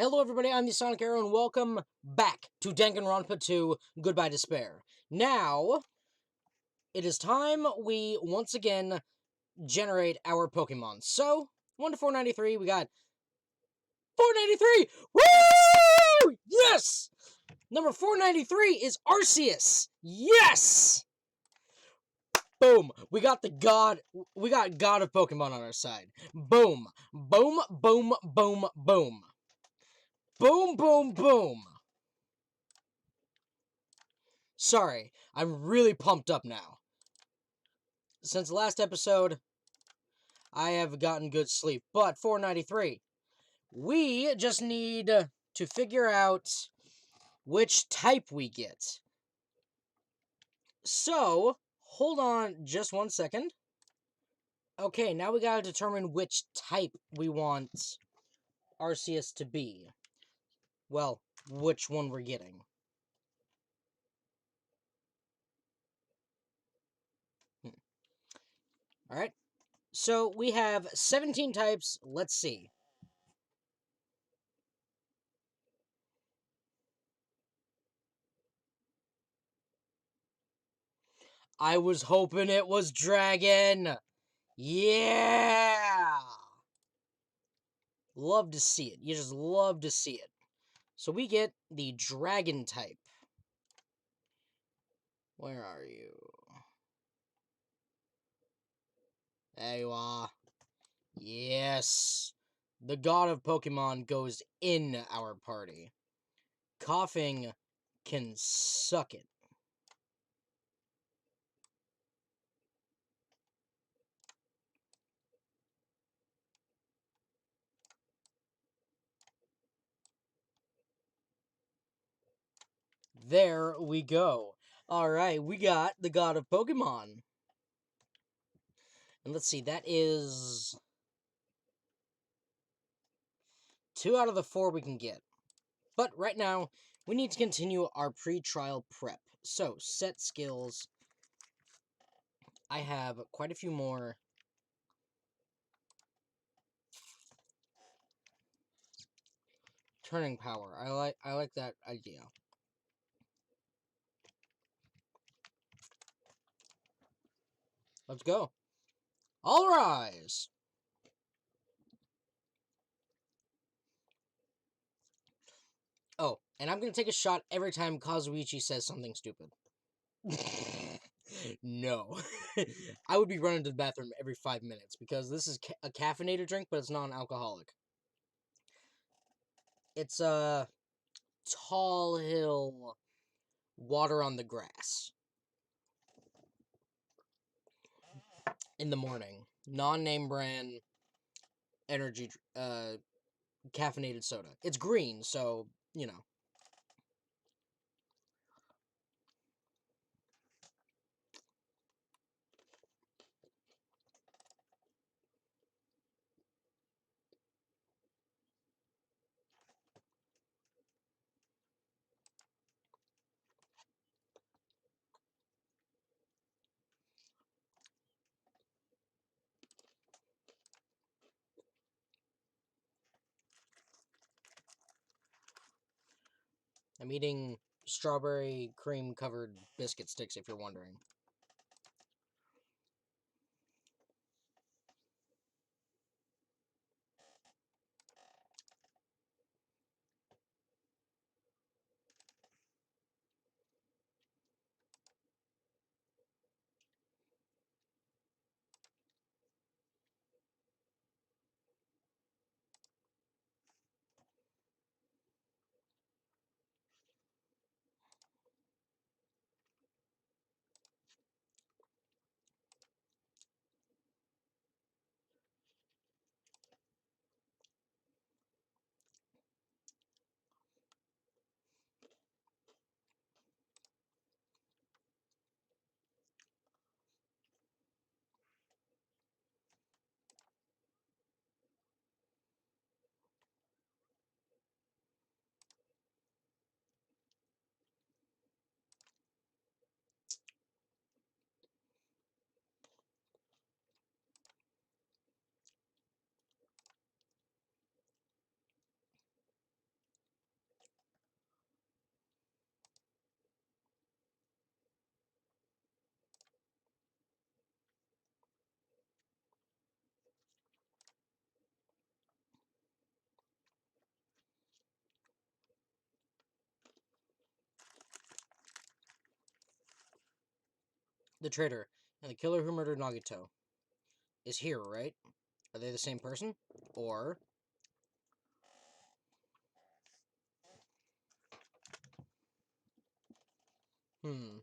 Hello everybody, I'm the Sonic Arrow, and welcome back to Danganronpa 2, Goodbye Despair. Now, it is time we once again generate our Pokemon. So, 1 to 493, we got 493! Woo! Yes! Number 493 is Arceus! Yes! Boom! We got God of Pokemon on our side. Boom! Boom, boom, boom, boom. Boom, boom, boom. Sorry, I'm really pumped up now. Since the last episode, I have gotten good sleep. But 493, we just need to figure out which type we get. So, hold on just 1 second. Okay, now we gotta determine which type we want Arceus to be. Well, which one we're getting. Alright, so we have 17 types. Let's see. I was hoping it was Dragon! Yeah! Love to see it. You just love to see it. So we get the Dragon type. Where are you? There you are. Yes! The god of Pokemon goes in our party. Coughing can suck it. There we go. Alright, we got the god of Pokemon. And let's see, that is 2 out of the 4 we can get. But right now, we need to continue our pre-trial prep. So, set skills. I have quite a few more. Turning power. I like that idea. Let's go. All rise. Oh, and I'm going to take a shot every time Kazuichi says something stupid. No. I would be running to the bathroom every 5 minutes because this is a caffeinated drink, but it's non-alcoholic. It's a Tall Hill water on the grass. In the morning. Non-name brand energy caffeinated soda. It's green, so, you know. I'm eating strawberry cream covered biscuit sticks, if you're wondering. The traitor and the killer who murdered Nagito is here, right? Are they the same person? Or... Hmm.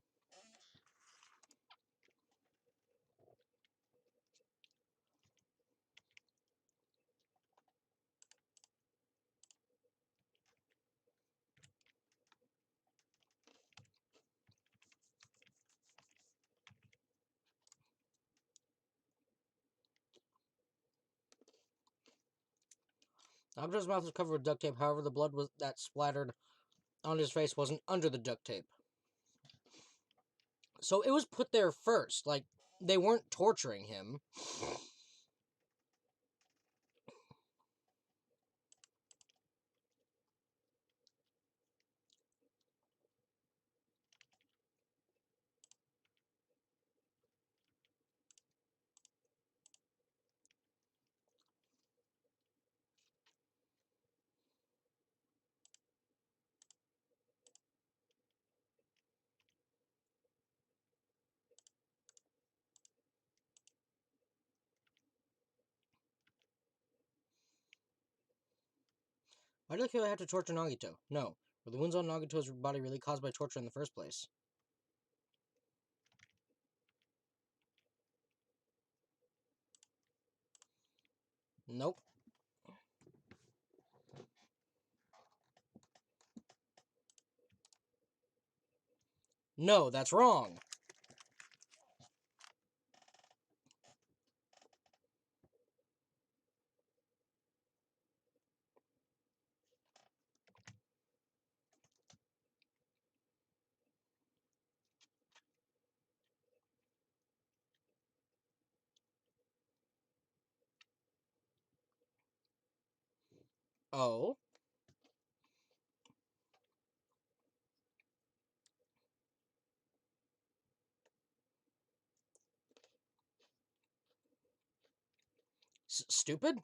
Nagito's mouth was covered with duct tape, however, the blood that splattered on his face wasn't under the duct tape. So it was put there first. Like, they weren't torturing him. Why do the killer have to torture Nagito? No. Were the wounds on Nagito's body really caused by torture in the first place? Nope. No, that's wrong. Oh? Stupid?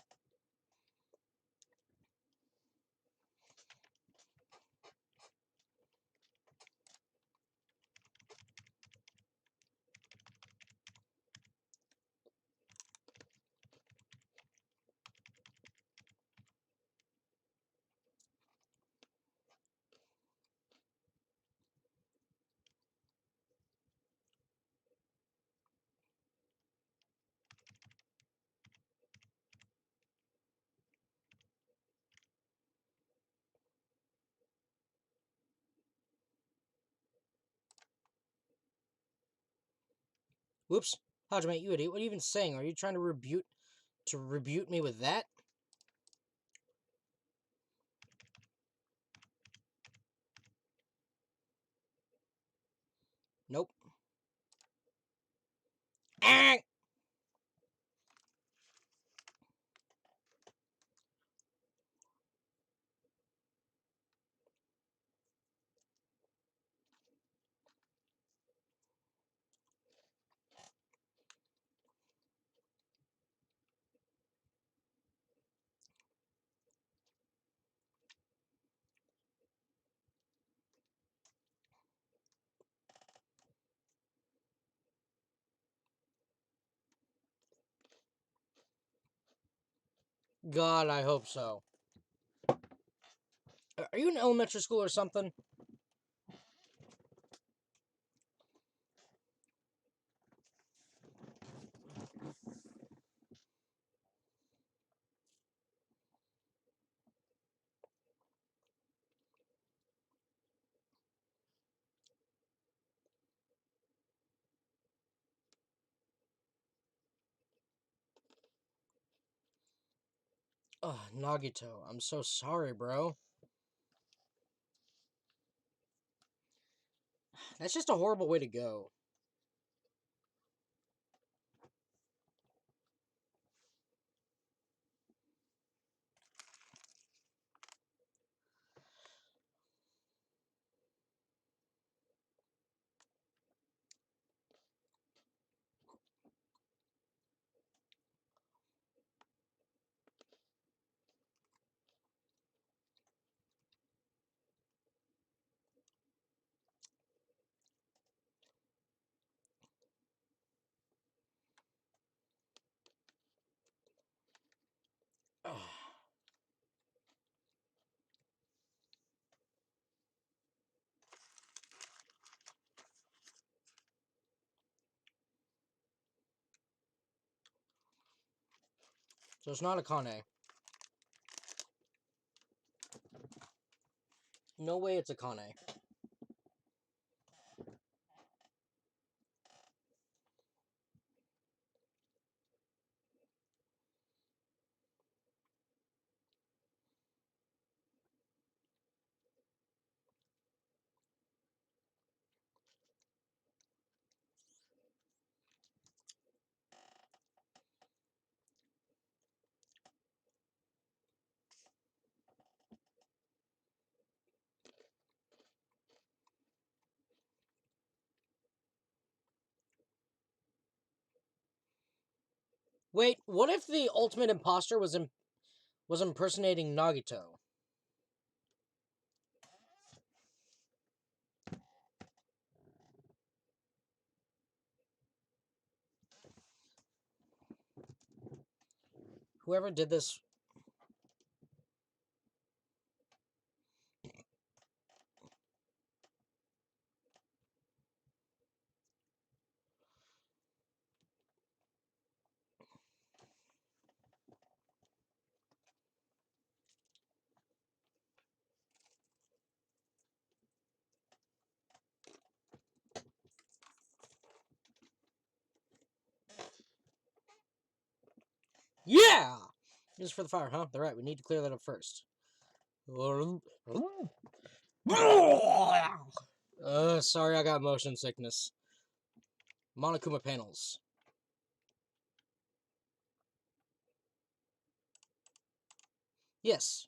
Whoops. Hajime, you idiot. What are you even saying? Are you trying to rebuke me with that? Nope. Ah! God, I hope so. Are you in elementary school or something? Ugh, Nagito, I'm so sorry, bro. That's just a horrible way to go. So it's not a Kane. No way it's a Kane. Wait, what if the ultimate imposter was impersonating Nagito? Whoever did this... Yeah! This is for the fire, huh? They're right, we need to clear that up first. Sorry, I got motion sickness. Monokuma panels. Yes.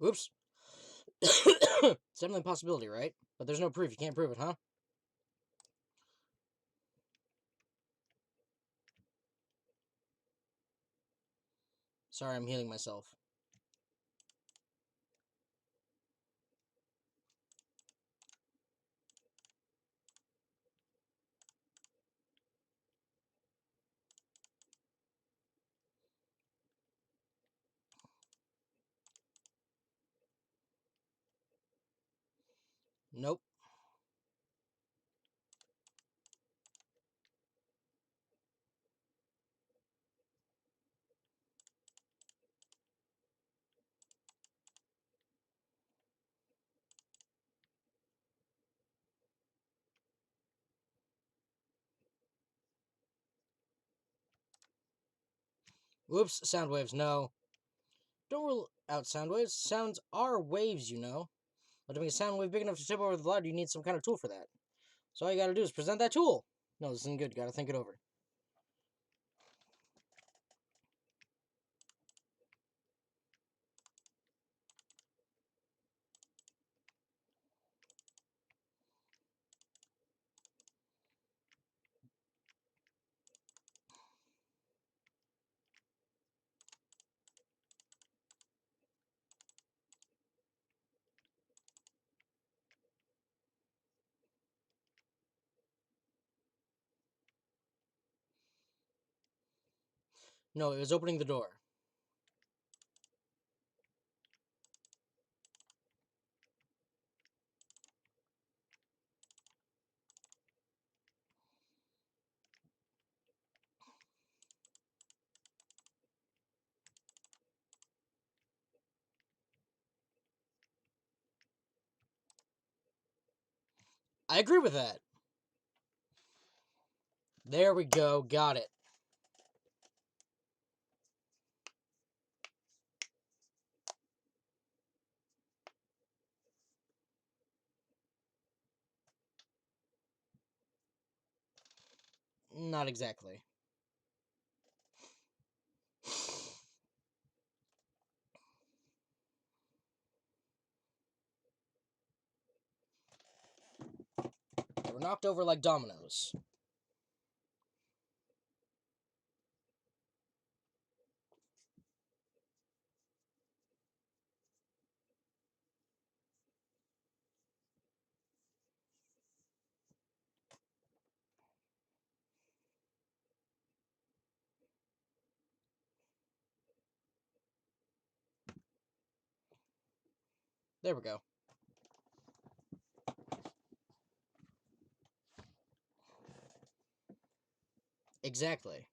Oops. It's definitely a possibility, right? But there's no proof. You can't prove it, huh? Sorry, I'm healing myself. Nope. Oops, sound waves, no. Don't rule out sound waves. Sounds are waves, you know. But to make a sound wave big enough to tip over the ladder, you need some kind of tool for that. So all you gotta do is present that tool. No, this isn't good. Gotta think it over. No, it was opening the door. I agree with that. There we go. Got it. Not exactly. They were knocked over like dominoes. There we go. Exactly.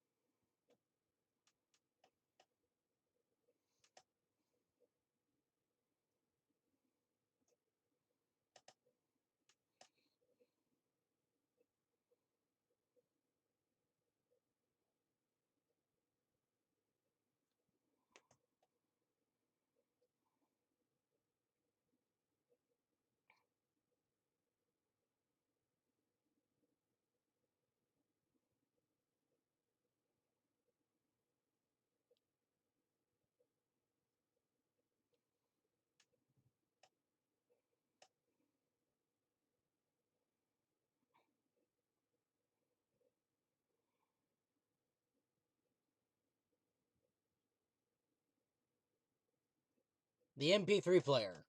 The MP3 player.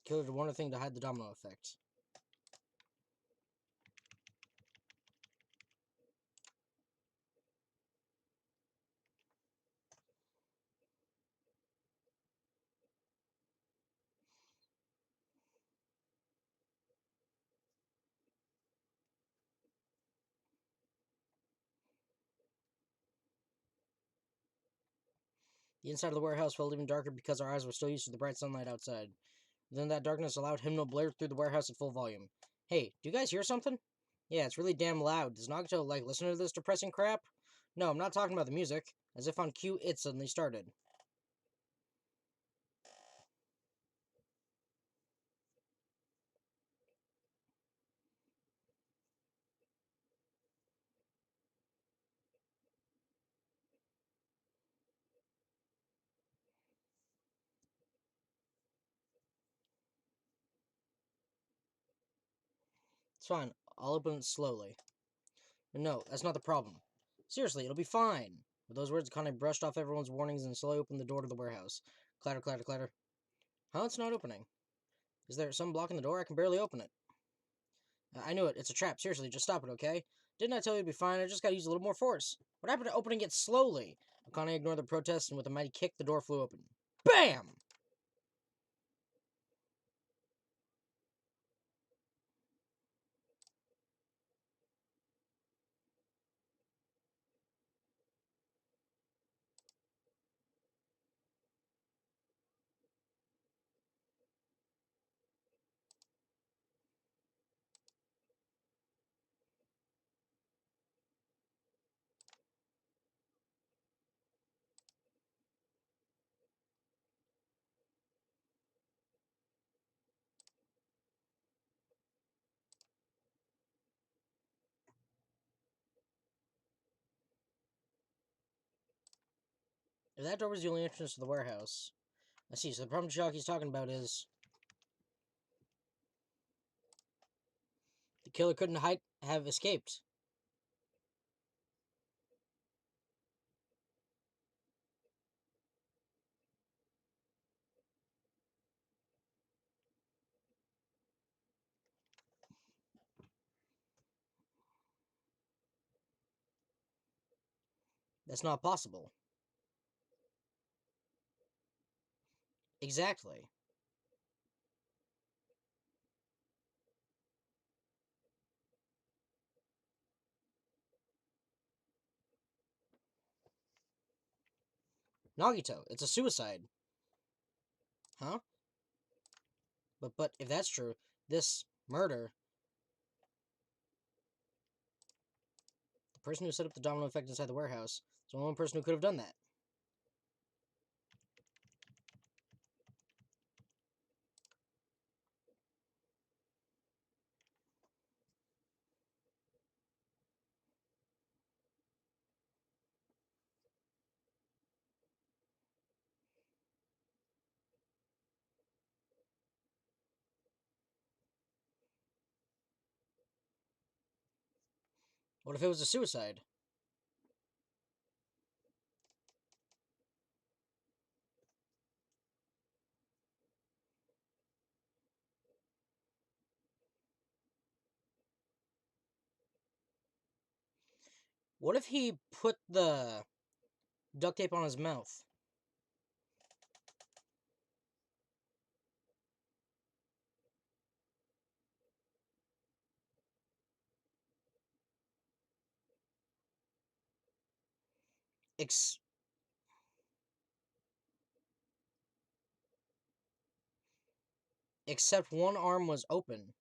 Killer did one thing to hide the domino effect. The inside of the warehouse felt even darker because our eyes were still used to the bright sunlight outside. Then that darkness allowed hymnal blare through the warehouse at full volume. Hey, do you guys hear something? Yeah, it's really damn loud. Does Nagato, listen to this depressing crap? No, I'm not talking about the music. As if on cue, it suddenly started. It's fine. I'll open it slowly. No, that's not the problem. Seriously, it'll be fine. With those words, Akane brushed off everyone's warnings and slowly opened the door to the warehouse. Clatter, clatter, clatter. Huh? It's not opening. Is there some blocking the door? I can barely open it. I knew it. It's a trap. Seriously, just stop it, okay? Didn't I tell you it'd be fine? I just gotta use a little more force. What happened to opening it slowly? Akane ignored the protest, and with a mighty kick, the door flew open. BAM! If that door was the only entrance to the warehouse... I see, so the problem Chiaki's talking about is... the killer couldn't have escaped. That's not possible. Exactly. Nagito, it's a suicide. Huh? But if that's true, this murder... the person who set up the domino effect inside the warehouse is the only one person who could have done that. What if it was a suicide? What if he put the duct tape on his mouth? Except one arm was open.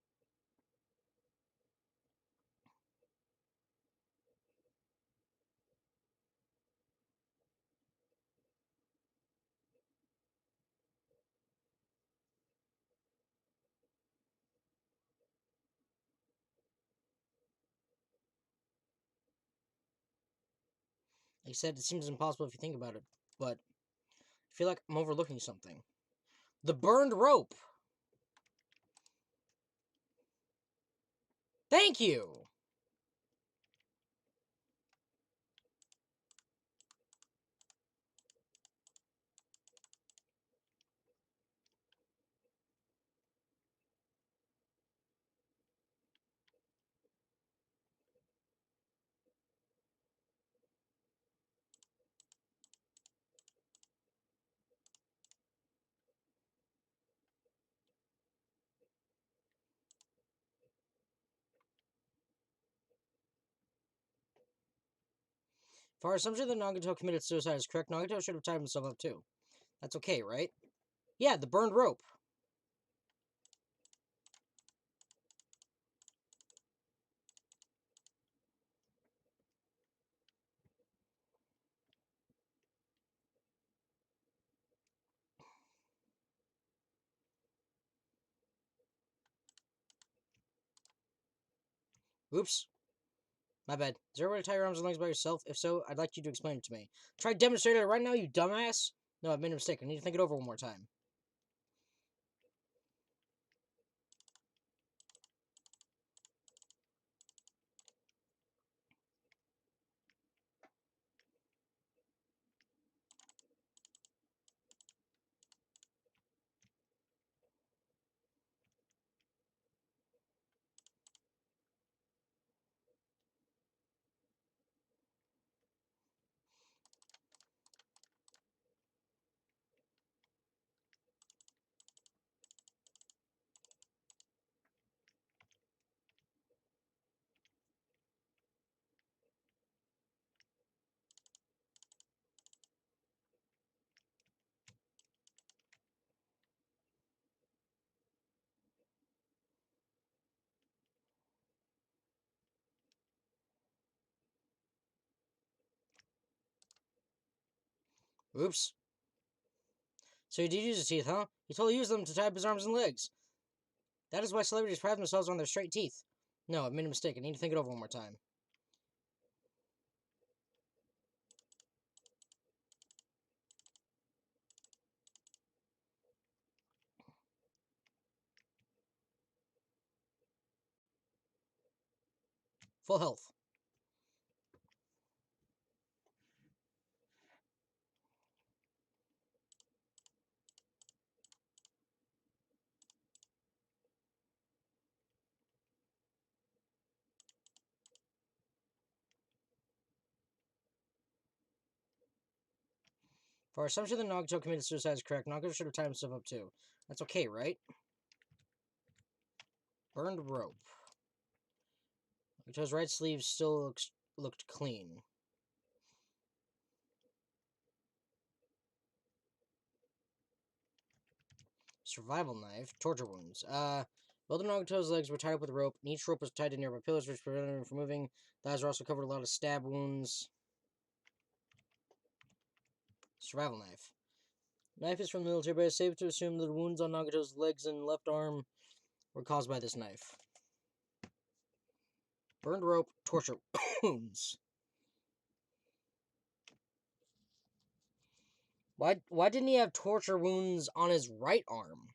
Like I said, it seems impossible if you think about it, but I feel like I'm overlooking something. The burned rope! Thank you! If our assumption that Nagato committed suicide is correct, Nagato should have tied himself up too. That's okay, right? Yeah, the burned rope. Oops. My bad. Is there a way to tie your arms and legs by yourself? If so, I'd like you to explain it to me. Try demonstrating it right now, you dumbass! No, I've made a mistake. I need to think it over one more time. Oops. So he did use his teeth, huh? He totally used them to tie up his arms and legs. That is why celebrities pride themselves on their straight teeth. No, I've made a mistake. I need to think it over one more time. Full health. For our assumption that Nagato committed suicide is correct, Nagato should have tied himself up too. That's okay, right? Burned rope. Nagato's right sleeve still looked clean. Survival knife. Torture wounds. Both of Nagato's legs were tied up with rope, and each rope was tied to nearby pillars, which prevented him from moving. The eyes were also covered with a lot of stab wounds. Survival knife. Knife is from the military, but it's safe to assume that the wounds on Nagato's legs and left arm were caused by this knife. Burned rope. Torture wounds. Why didn't he have torture wounds on his right arm?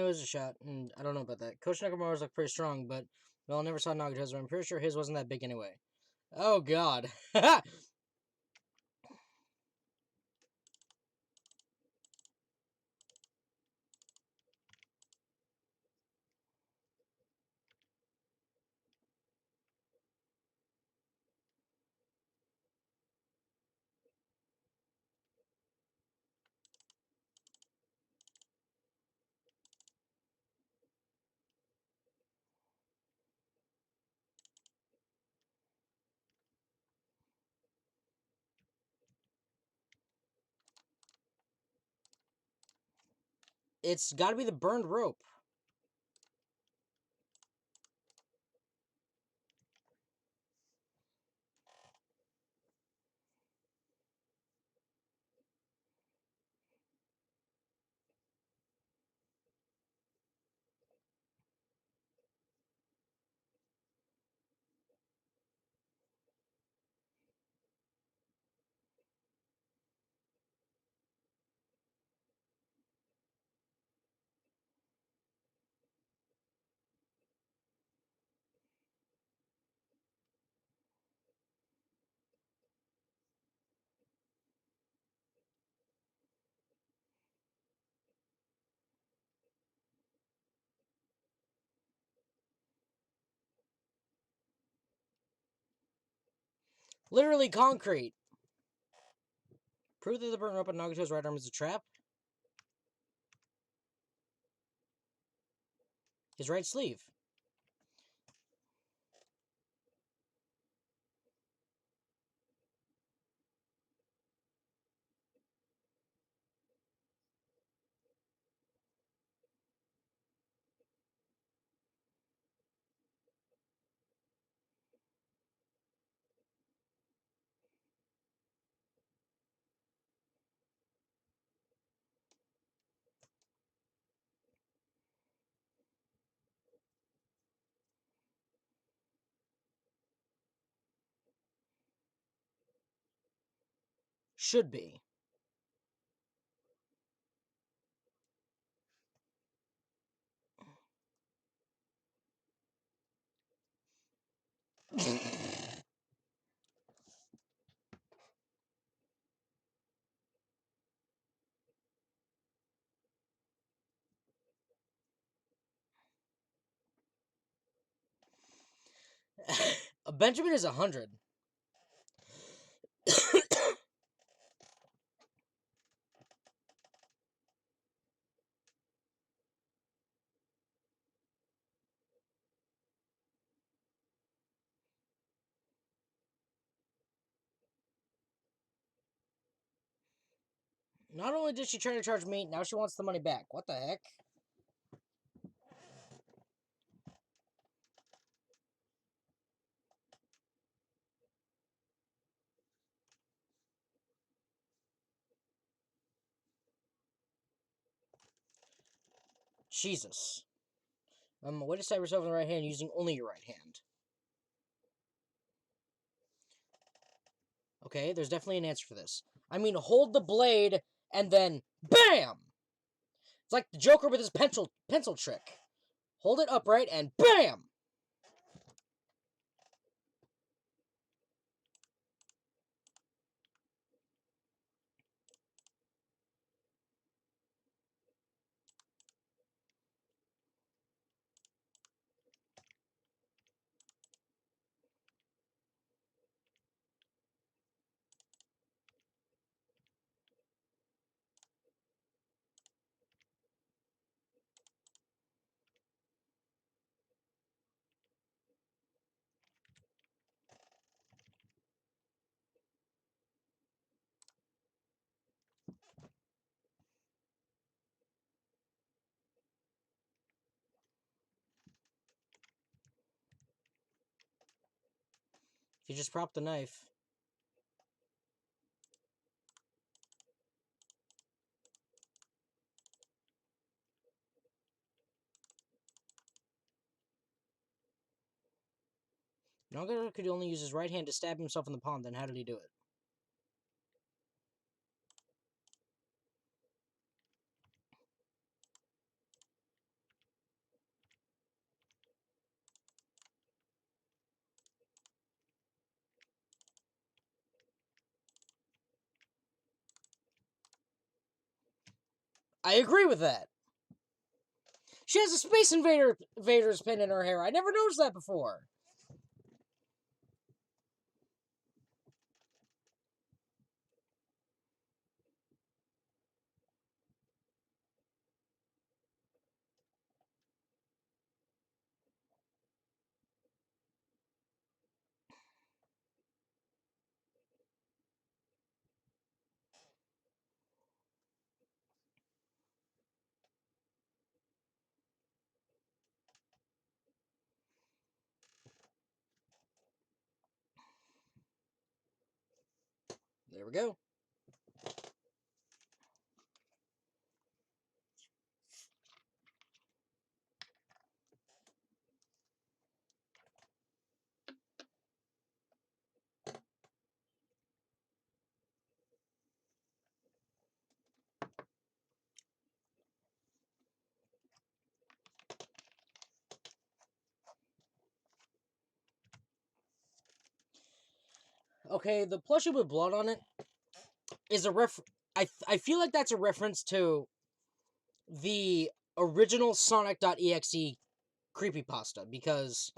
it was a shot, and I don't know about that. Coach Nakamura's like pretty strong, but well, I never saw Nagato's, but I'm pretty sure his wasn't that big anyway. Oh god. It's gotta be the burned rope. Literally concrete. Prove that the burned rope on Nagato's right arm is a trap. His right sleeve. Should be. A Benjamin is 100. Not only did she try to charge me, now she wants the money back. What the heck? Jesus. Way to stab yourself in the right hand using only your right hand. Okay, there's definitely an answer for this. I mean, hold the blade and then BAM! It's like the Joker with his pencil trick. Hold it upright and BAM! If you just prop the knife. Nagato could only use his right hand to stab himself in the palm, then how did he do it? I agree with that. She has a Space Invaders pin in her hair. I never noticed that before. There we go. Okay, the plushie with blood on it is a I feel like that's a reference to the original Sonic.exe creepypasta, because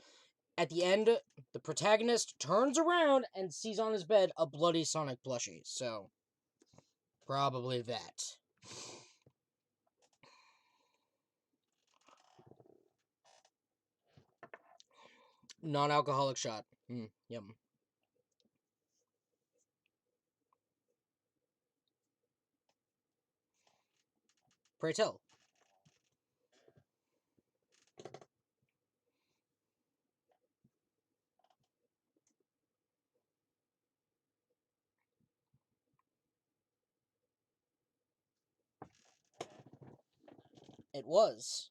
at the end, the protagonist turns around and sees on his bed a bloody Sonic plushie, so probably that. Non-alcoholic shot. Yum. Pray tell. It was.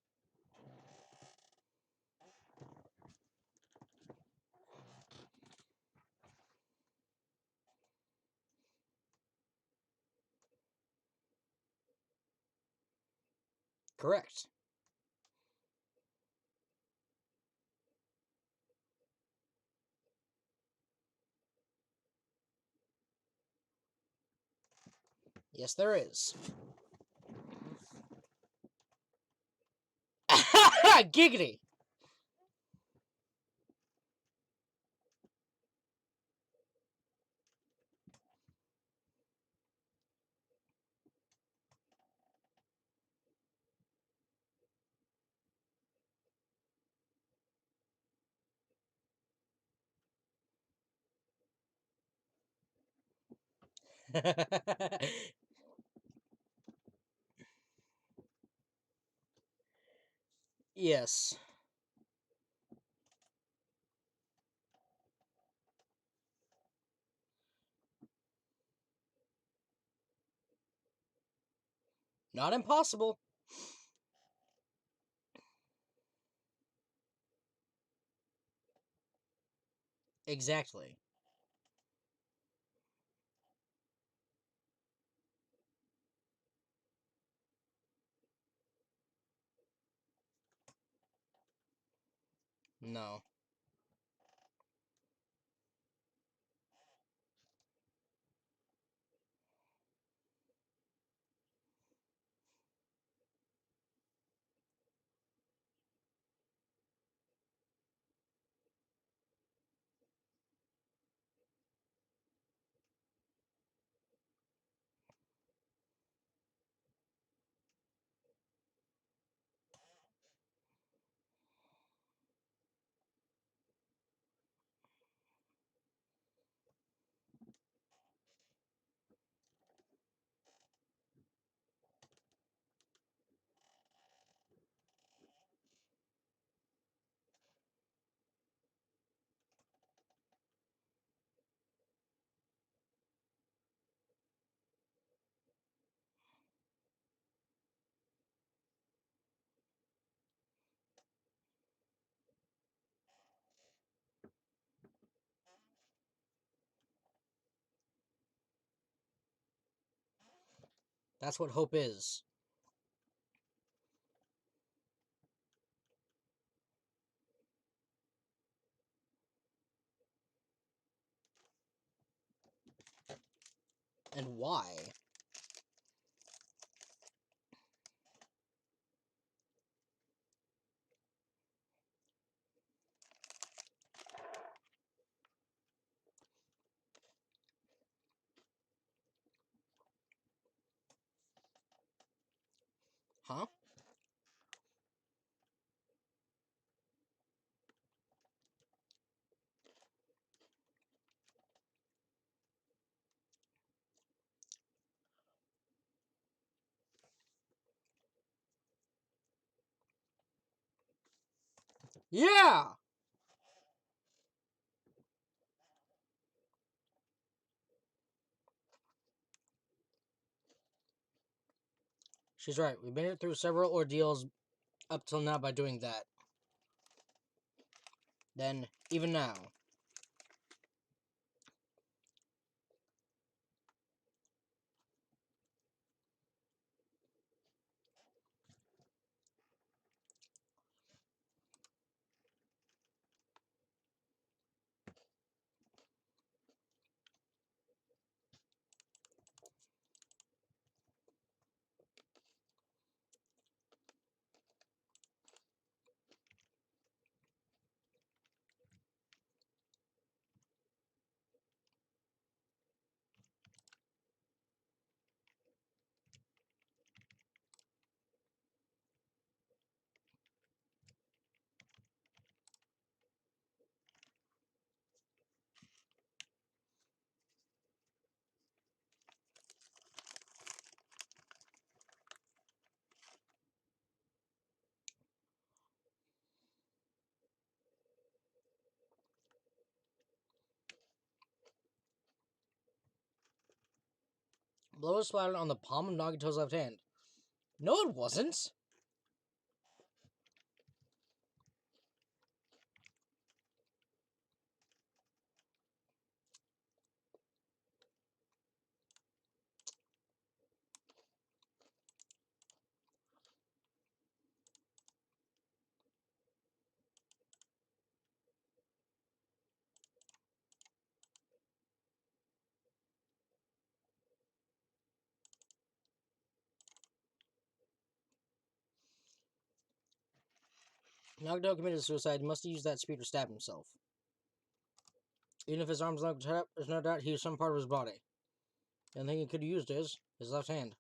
Correct. Yes, there is. Giggity! Yes. Not impossible. Exactly. No. That's what hope is. And why? Huh? Yeah! She's right. We've made it through several ordeals up till now by doing that. Then, even now. Blow was splattered on the palm of Nagato's left hand. No, it wasn't! Nagato committed suicide. He must have used that spear to stab himself. Even if his arm's not cut up, there's no doubt he used some part of his body. The only thing he could have used is his left hand.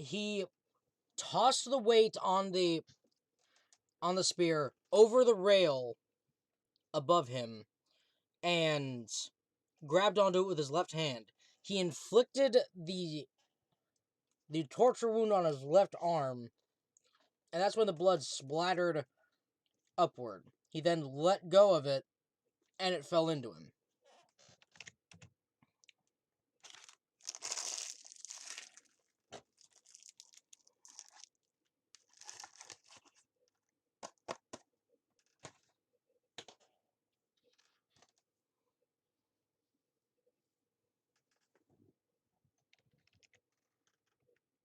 He tossed the weight on the spear over the rail above him and grabbed onto it with his left hand. He inflicted the torture wound on his left arm, and that's when the blood splattered upward. He then let go of it, and it fell into him.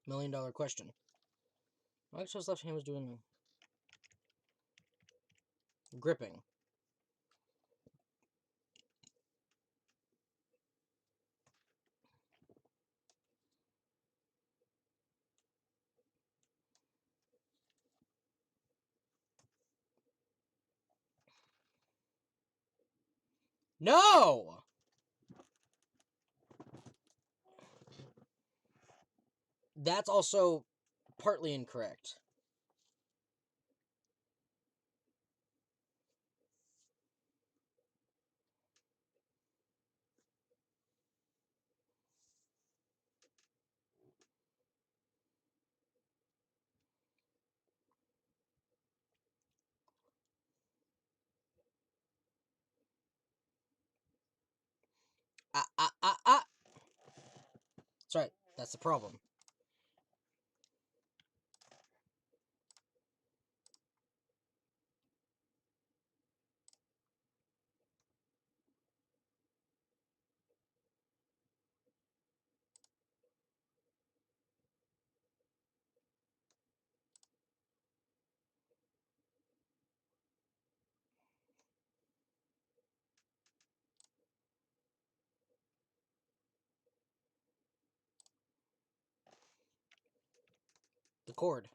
$1 million question. Nagato's left hand was doing gripping. No! That's also partly incorrect. Ah! That's right. That's the problem. The cord.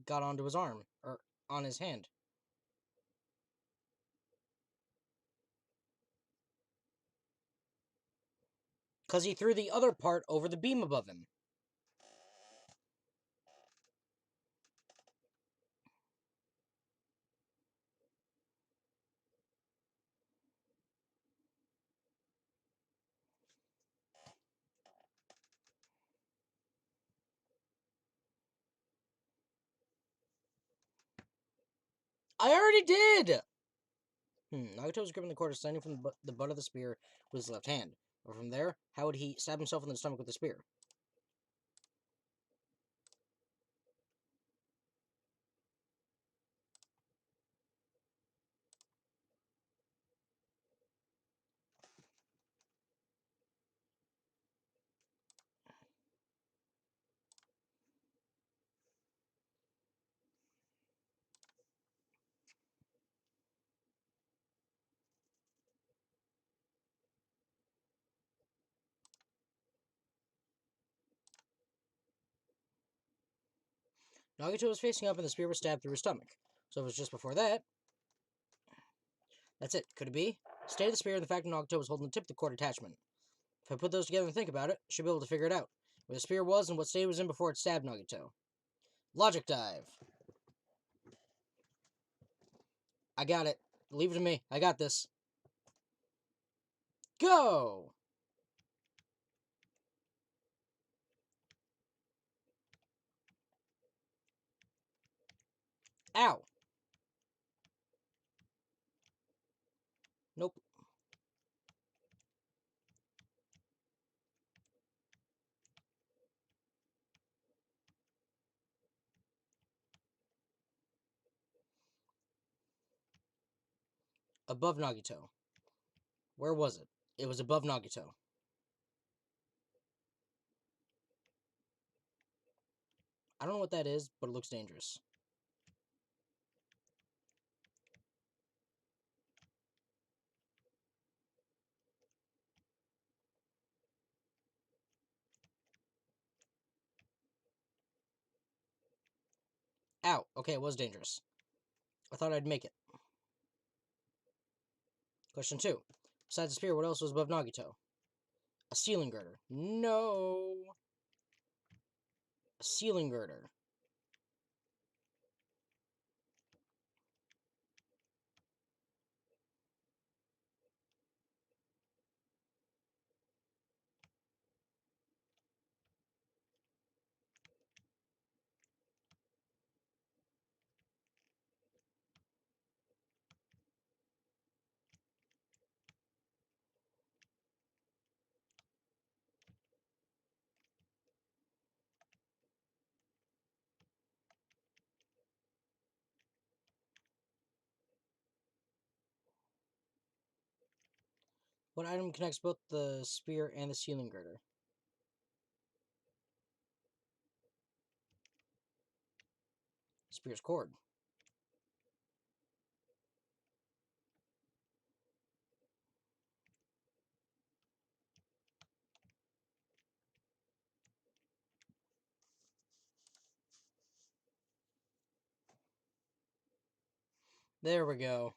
Got onto his arm. Or on his hand. Because he threw the other part over the beam above him. I already did! Nagato was gripping the cord, standing from the butt of the spear with his left hand. Or from there, how would he stab himself in the stomach with the spear? Nagato was facing up and the spear was stabbed through his stomach. So it was just before that. That's it. Could it be? State of the spear and the fact that Nagato was holding the tip of the cord attachment. If I put those together and think about it, I should be able to figure it out. Where the spear was and what state it was in before it stabbed Nagato. Logic dive. I got it. Leave it to me. I got this. Go! Ow! Nope. Above Nagito. Where was it? It was above Nagito. I don't know what that is, but it looks dangerous. Ow. Okay, it was dangerous. I thought I'd make it. Question 2. Besides the spear, what else was above Nagito? A ceiling girder. No. A ceiling girder. What item connects both the spear and the ceiling girder? Spear's cord. There we go.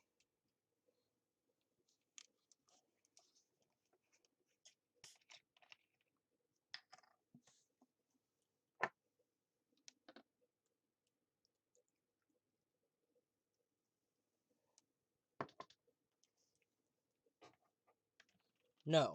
No.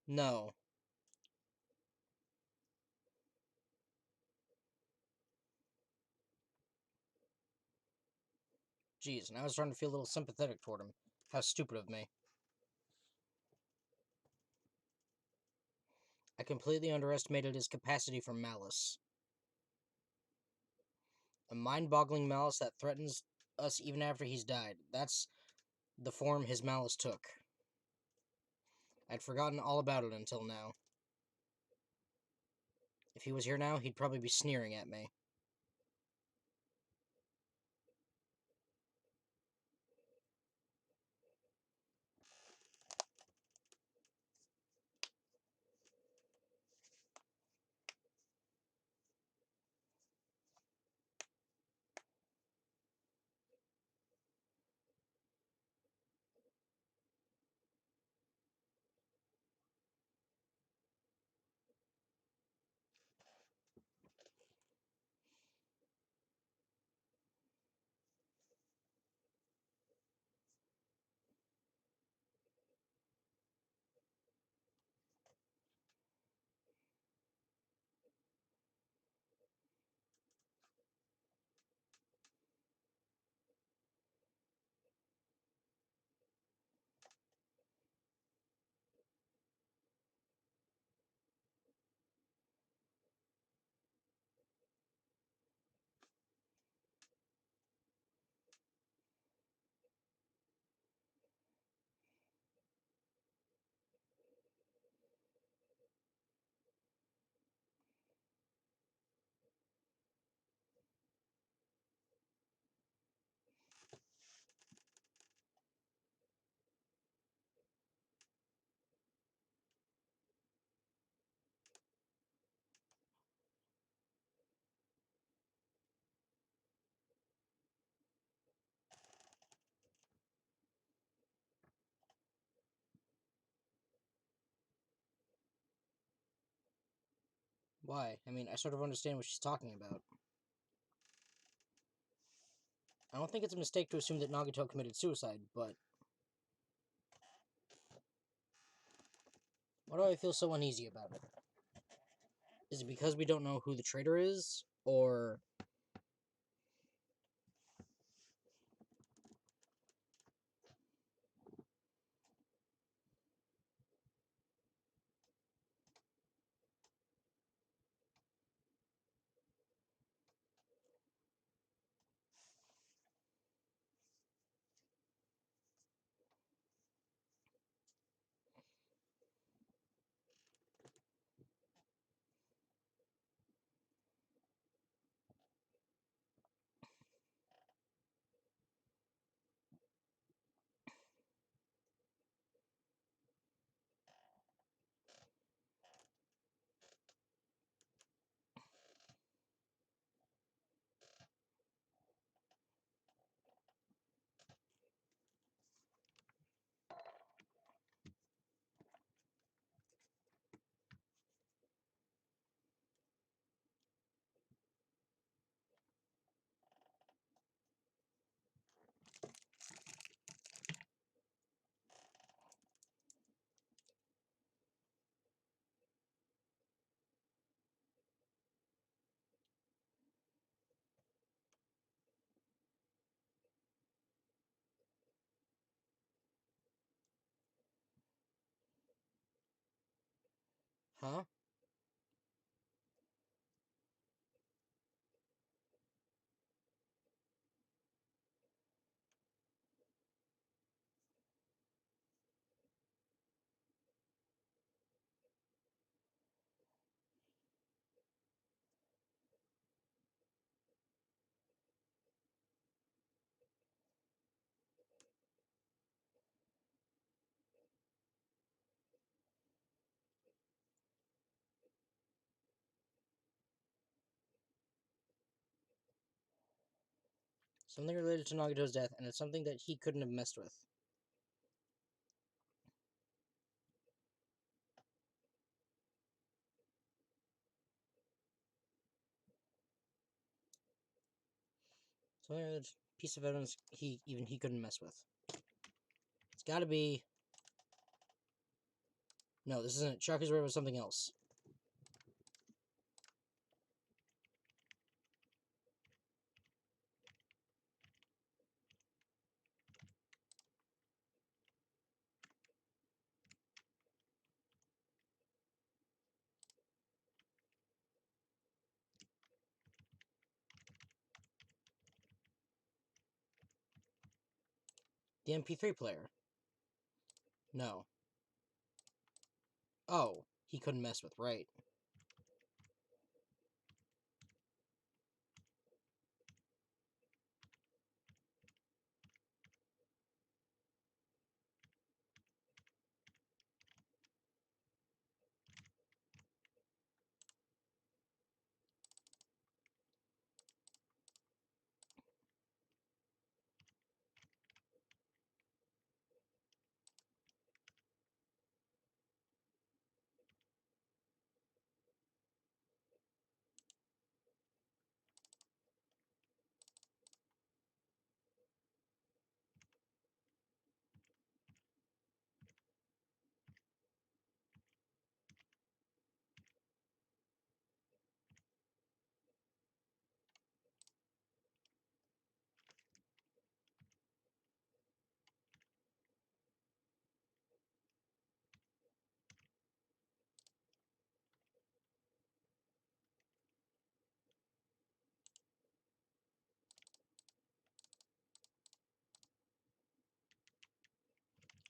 No. Jeez, now I was starting to feel a little sympathetic toward him. How stupid of me. I completely underestimated his capacity for malice. A mind-boggling malice that threatens us even after he's died. That's the form his malice took. I'd forgotten all about it until now. If he was here now, he'd probably be sneering at me. Why? I mean, I sort of understand what she's talking about. I don't think it's a mistake to assume that Nagato committed suicide, but... Why do I feel so uneasy about it? Is it because we don't know who the traitor is? Or... Huh? Something related to Nagato's death, and it's something that he couldn't have messed with. Something related to a piece of evidence he couldn't mess with. It's gotta be... No, this isn't it. Sharky's worried about something else. The MP3 player. No. Oh, he couldn't mess with, right.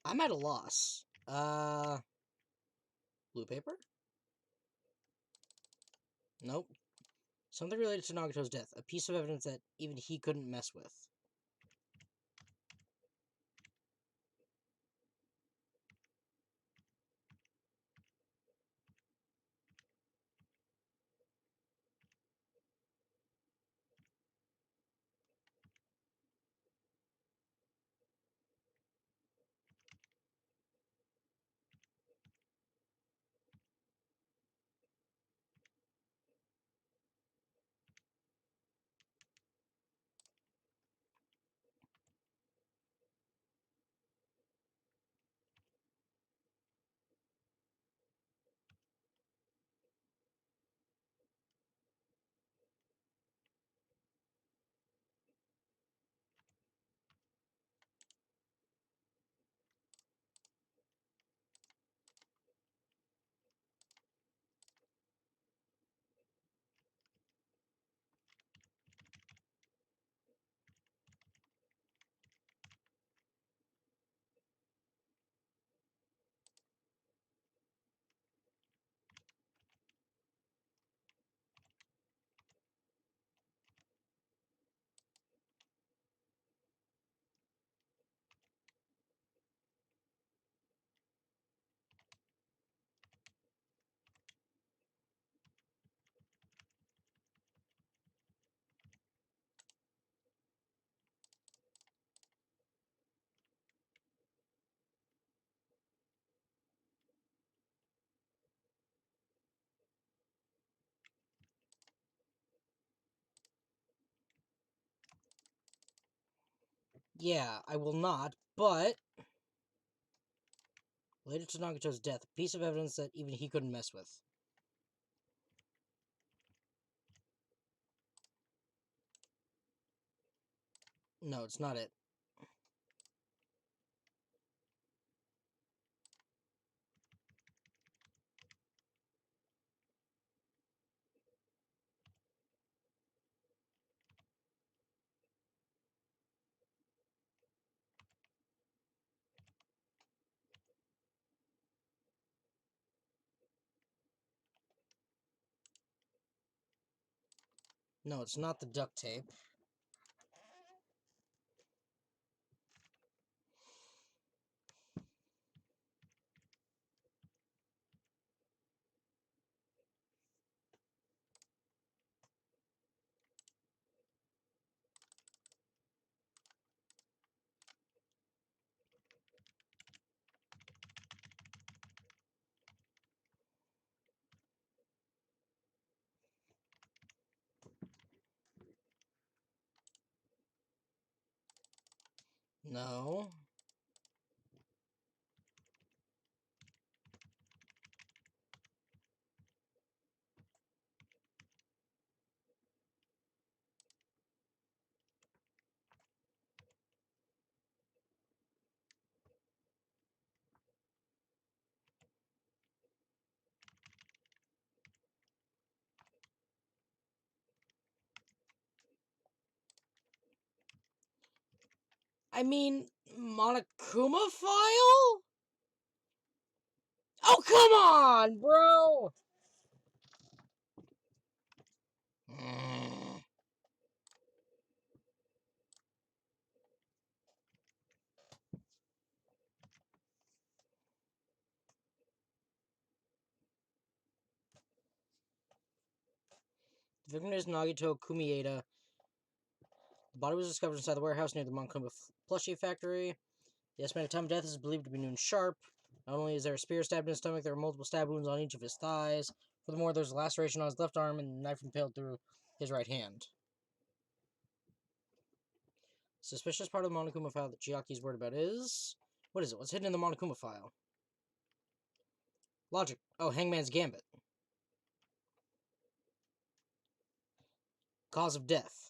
I'm at a loss. Blue paper? Nope. Something related to Nagato's death. A piece of evidence that even he couldn't mess with. Yeah, I will not, but... Later to Nagato's death, a piece of evidence that even he couldn't mess with. No, it's not it. No, it's not the duct tape. No. I mean, Monokuma file? Oh, come on, bro! The victim is Nagito Kumieda. The body was discovered inside the warehouse near the Monokuma plushie factory. The estimated time of death is believed to be noon sharp. Not only is there a spear stabbed in his stomach, there are multiple stab wounds on each of his thighs. Furthermore, there's a laceration on his left arm and a knife impaled through his right hand. Suspicious part of the Monokuma file that Chiaki's worried about is... What is it? What's hidden in the Monokuma file? Logic. Oh, Hangman's Gambit. Cause of death.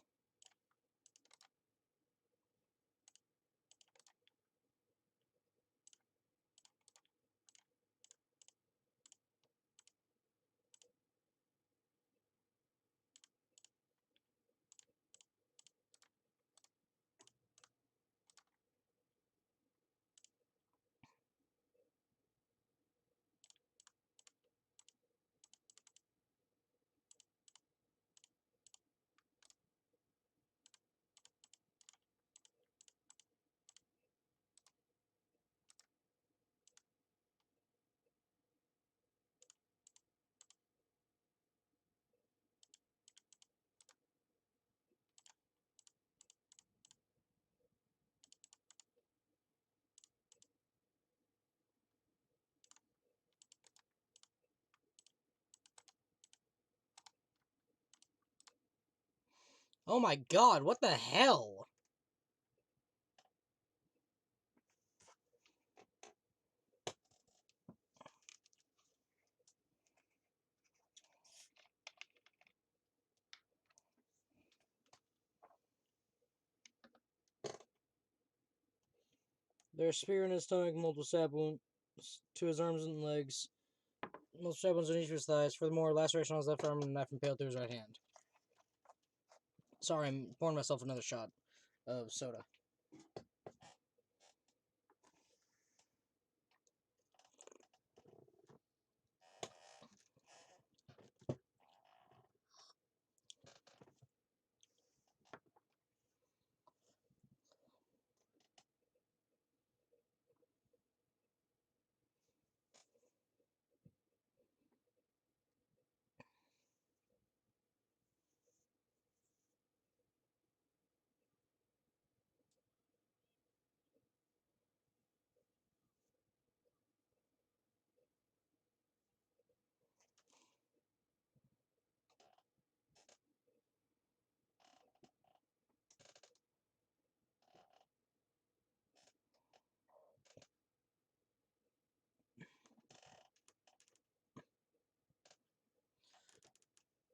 Oh my god, what the hell? There's a spear in his stomach, multiple stab wounds to his arms and legs, multiple stab wounds on each of his thighs. Furthermore, laceration on his left arm and a knife impaled through his right hand. Sorry, I'm pouring myself another shot of soda.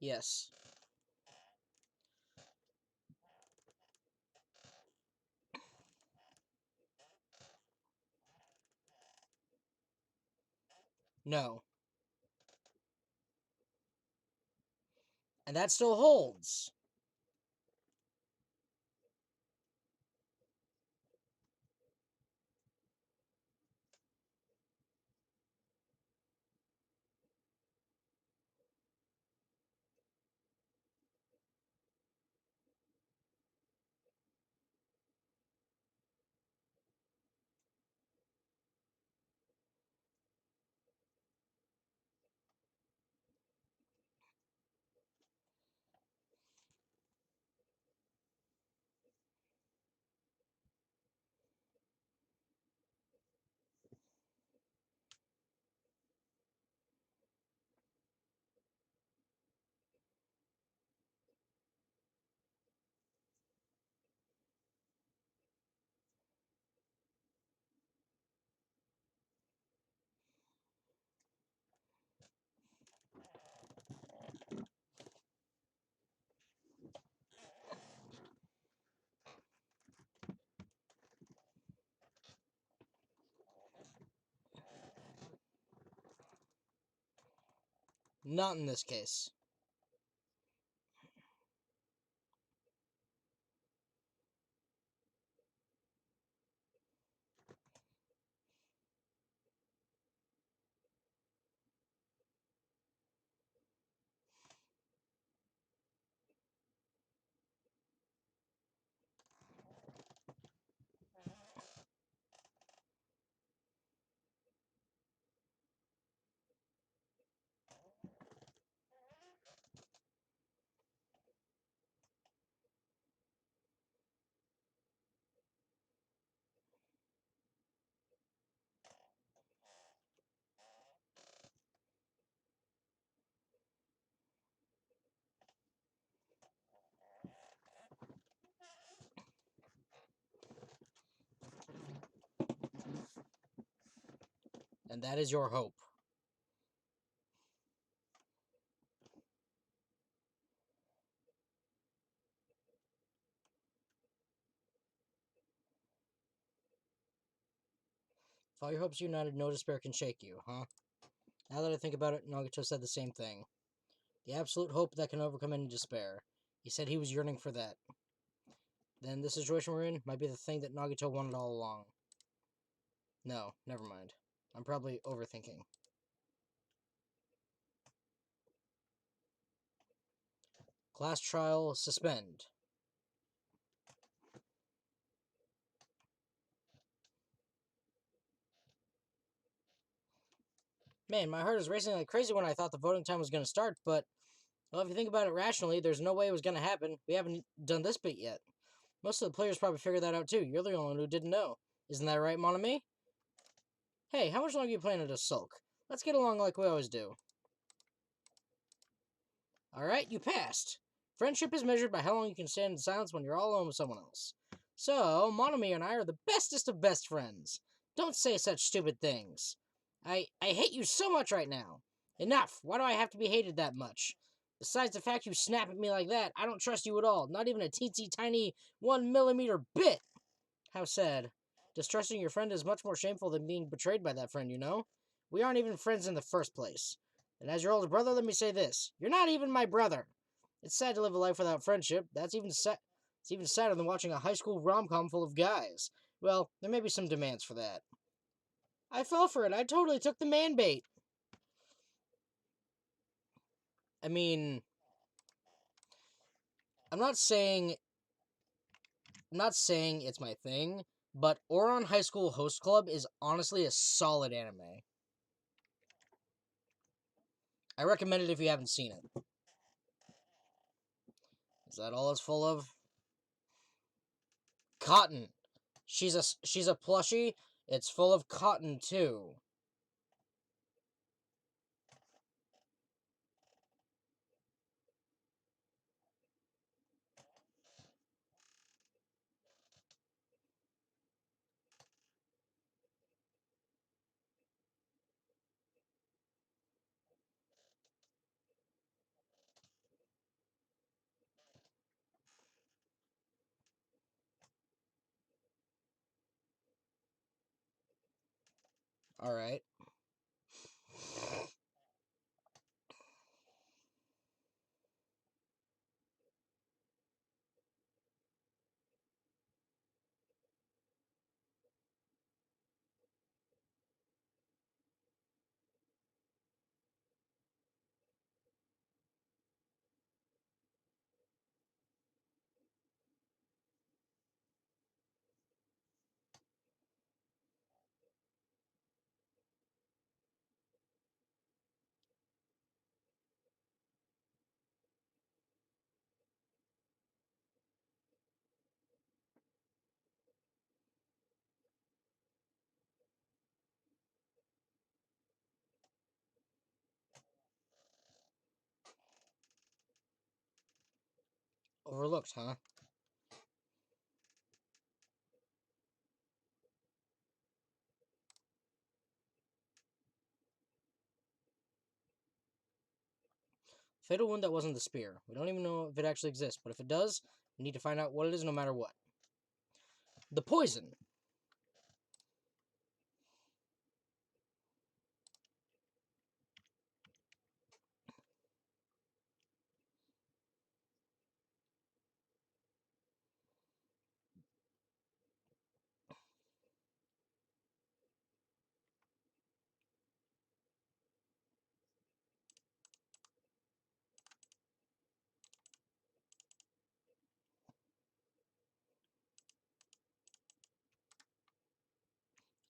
Yes. No. And that still holds. Not in this case. And that is your hope. If all your hopes are united, no despair can shake you, huh? Now that I think about it, Nagato said the same thing. The absolute hope that can overcome any despair. He said he was yearning for that. Then the situation we're in might be the thing that Nagato wanted all along. No, never mind. I'm probably overthinking. Class trial, suspend. Man, my heart is racing like crazy when I thought the voting time was going to start, but, well, if you think about it rationally, there's no way it was going to happen. We haven't done this bit yet. Most of the players probably figured that out too. You're the only one who didn't know. Isn't that right, mon ami? Hey, how much longer are you planning to sulk? Let's get along like we always do. Alright, you passed. Friendship is measured by how long you can stand in silence when you're all alone with someone else. So, Monami and I are the bestest of best friends. Don't say such stupid things. I hate you so much right now. Enough! Why do I have to be hated that much? Besides the fact you snap at me like that, I don't trust you at all. Not even a teensy tiny 1 millimeter bit! How sad. Distrusting your friend is much more shameful than being betrayed by that friend, you know? We aren't even friends in the first place. And as your older brother, let me say this. You're not even my brother. It's sad to live a life without friendship. It's even sadder than watching a high school rom-com full of guys. Well, there may be some demands for that. I fell for it. I totally took the man bait. I mean, I'm not saying it's my thing, but Ouran High School Host Club is honestly a solid anime. I recommend it if you haven't seen it. Is that all it's full of? Cotton. She's a plushie. It's full of cotton too. Alright. Overlooked, huh? Fatal wound that wasn't the spear. We don't even know if it actually exists, but if it does, we need to find out what it is no matter what. The poison.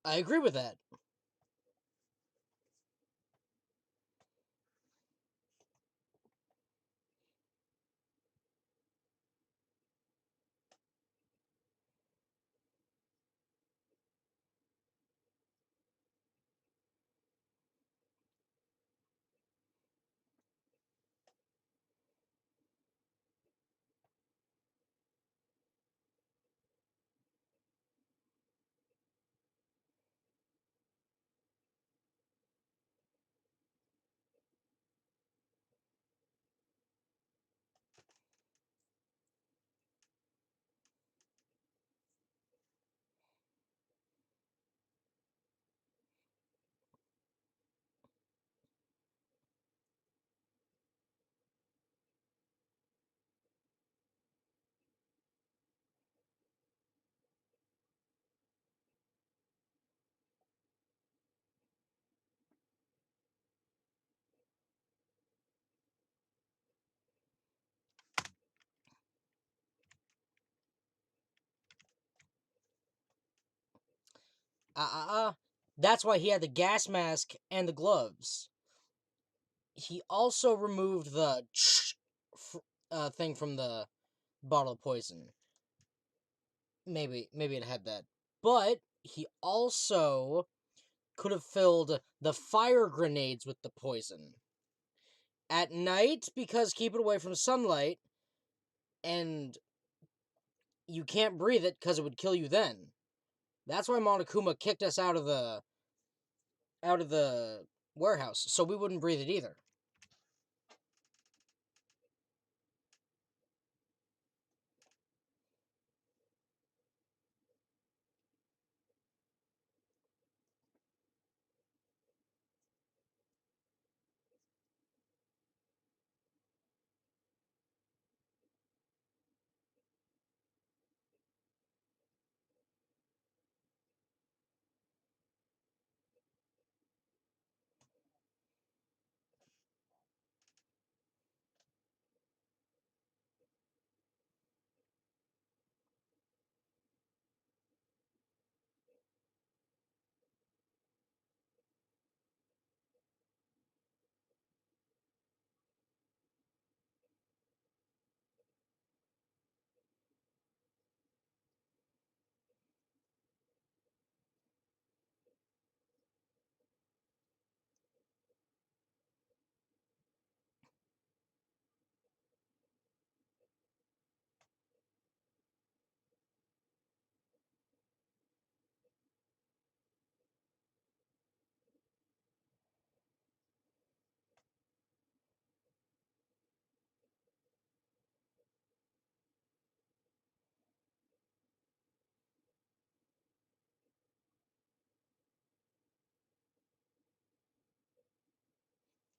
I agree with that. That's why he had the gas mask and the gloves. He also removed the thing from the bottle of poison. Maybe it had that. But he also could have filled the fire grenades with the poison. At night, because keep it away from sunlight, and you can't breathe it because it would kill you then. That's why Monokuma kicked us out of the warehouse, so we wouldn't breathe it either.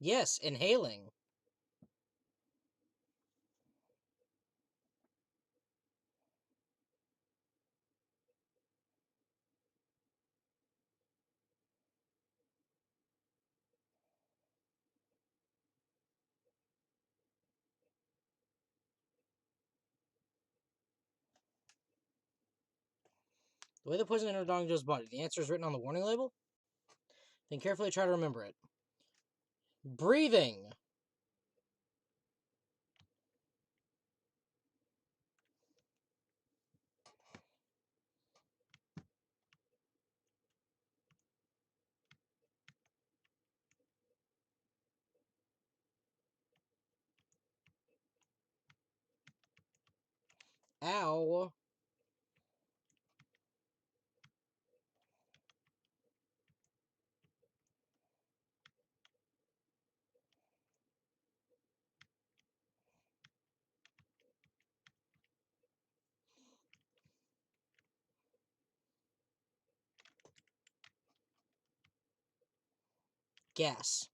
Yes, inhaling. The way the poison entered Dongo's body. The answer is written on the warning label? Then carefully try to remember it. Breathing. Ow. Gas.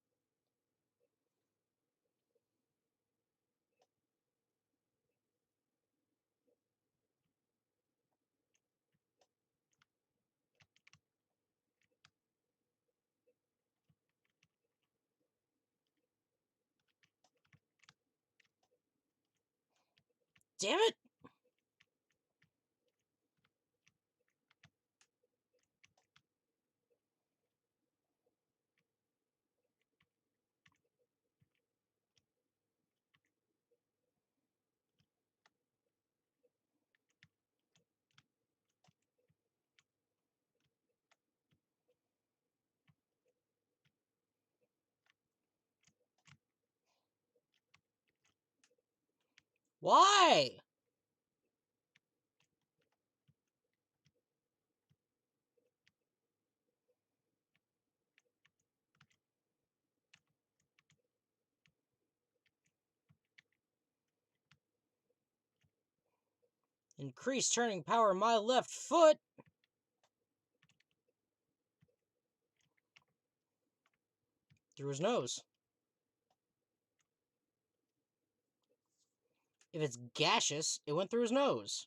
Damn it! Why? Increase turning power my left foot. Through his nose. If it's gaseous, it went through his nose.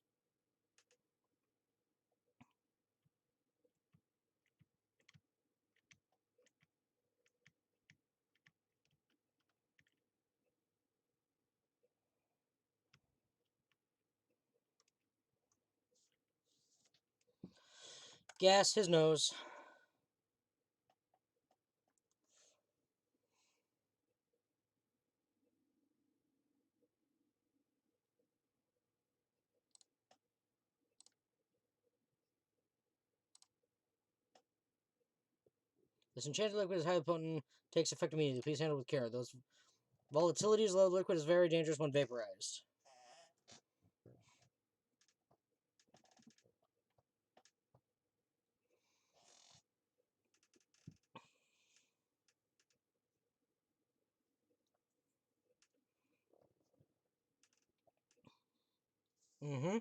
Gas, his nose. This enchanted liquid is highly potent, takes effect immediately. Please handle it with care. Those volatilities low liquid is very dangerous when vaporized. Mm-hmm.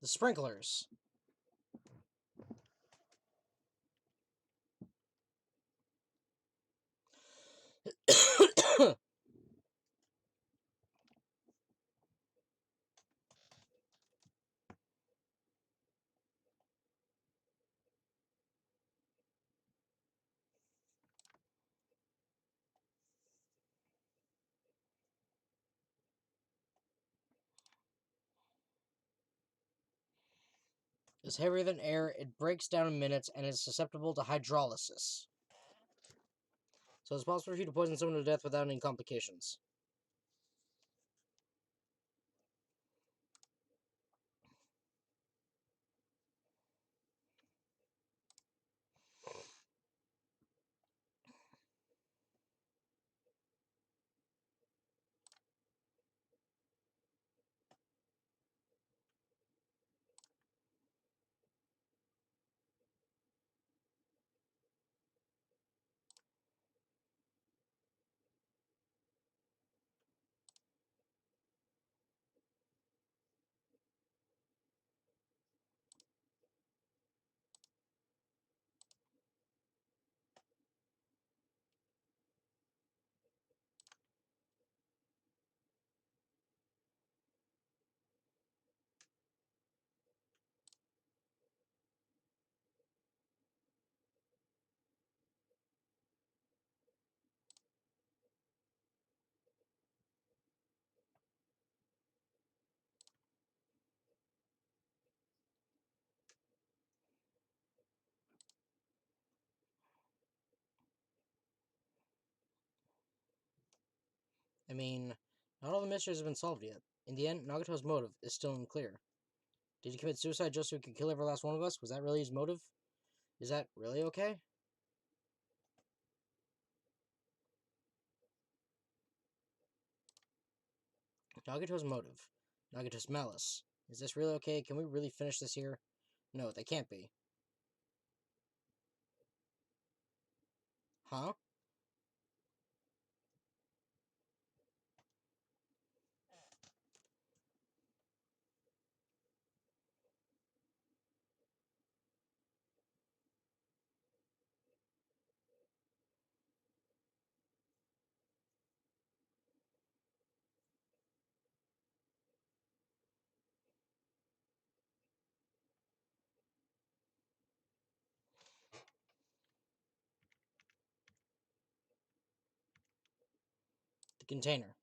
The sprinklers. Is heavier than air, it breaks down in minutes, and is susceptible to hydrolysis. So it's possible for you to poison someone to death without any complications. I mean, not all the mysteries have been solved yet. In the end, Nagato's motive is still unclear. Did he commit suicide just so he could kill every last one of us? Was that really his motive? Is that really okay? Nagato's motive. Nagato's malice. Is this really okay? Can we really finish this here? No, they can't be. Huh? The container.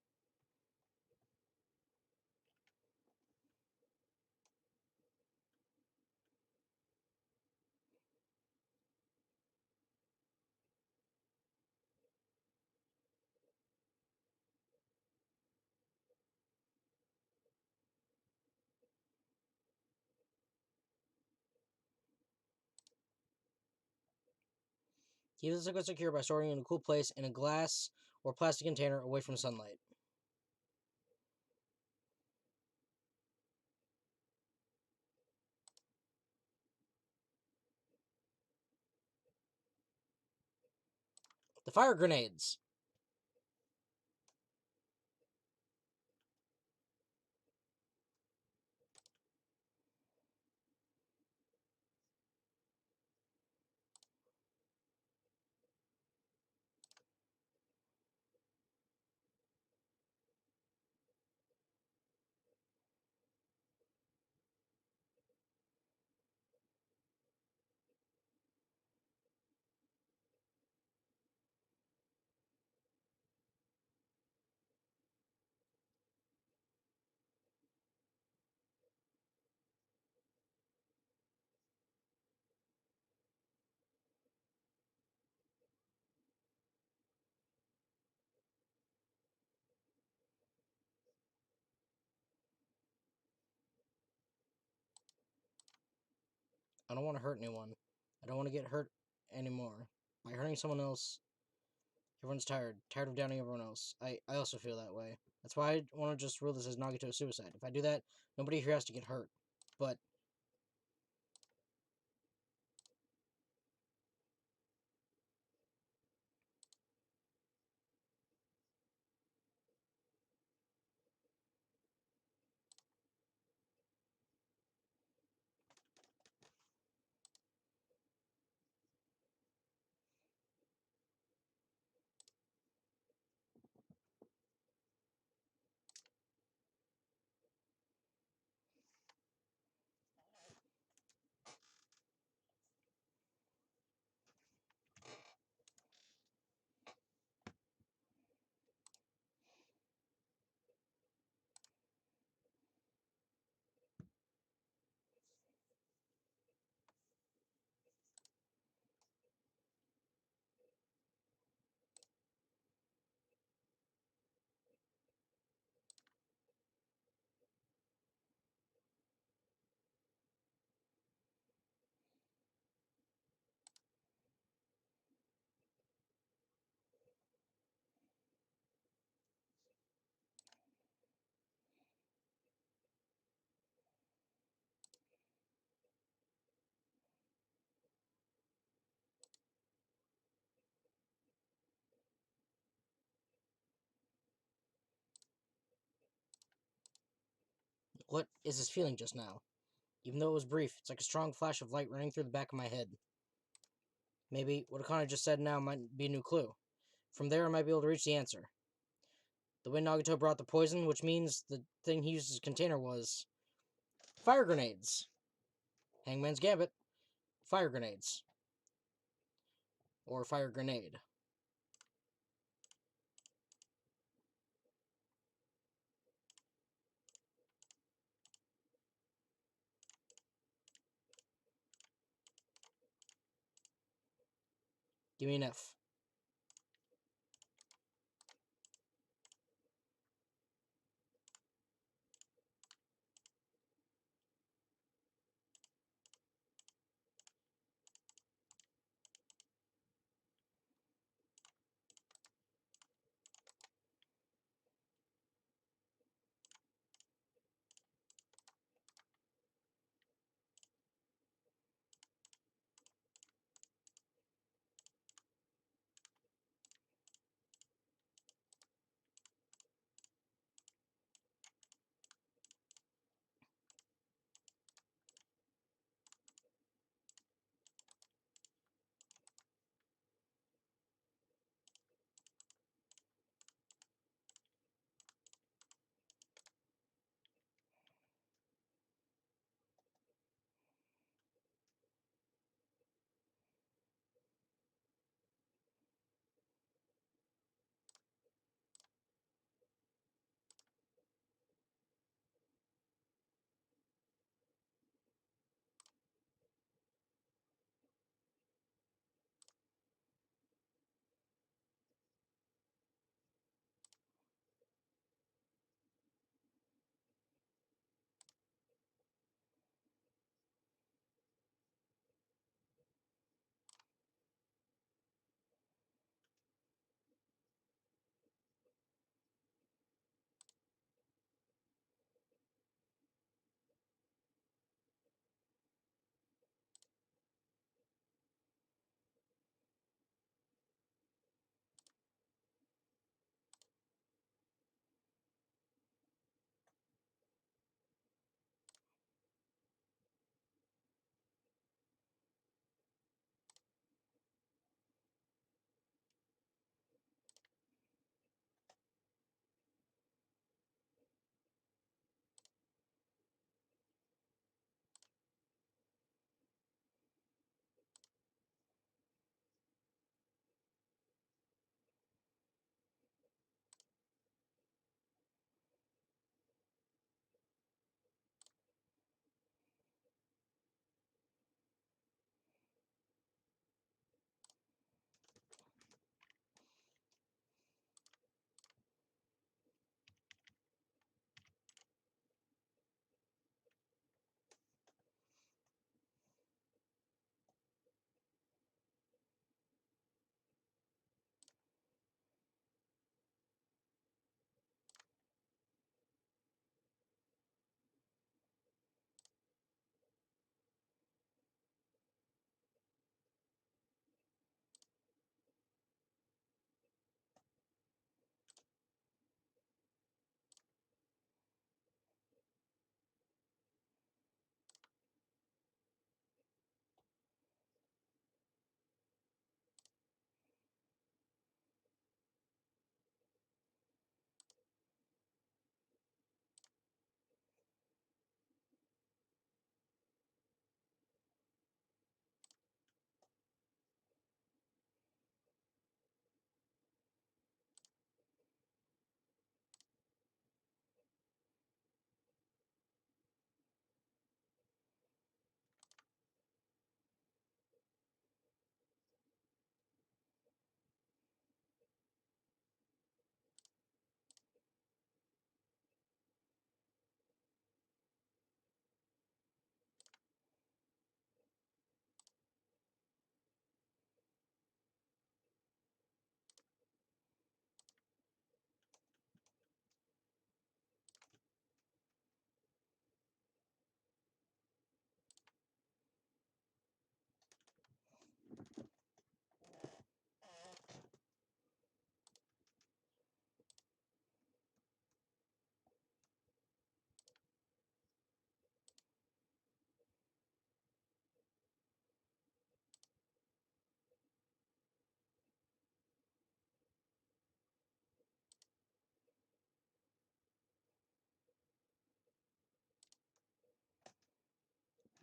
Keep the liquid secure by storing it in a cool place in a glass or plastic container away from sunlight. The fire grenades. I don't want to hurt anyone. I don't want to get hurt anymore. By hurting someone else, everyone's tired. Tired of downing everyone else. I also feel that way. That's why I want to just rule this as Nagito suicide. If I do that, nobody here has to get hurt. But what is this feeling just now? Even though it was brief, it's like a strong flash of light running through the back of my head. Maybe what Akane just said now might be a new clue. From there, I might be able to reach the answer. The way Nagito brought the poison, which means the thing he used as a container was fire grenades. Hangman's Gambit. Fire grenades. Or fire grenade. Give me an F.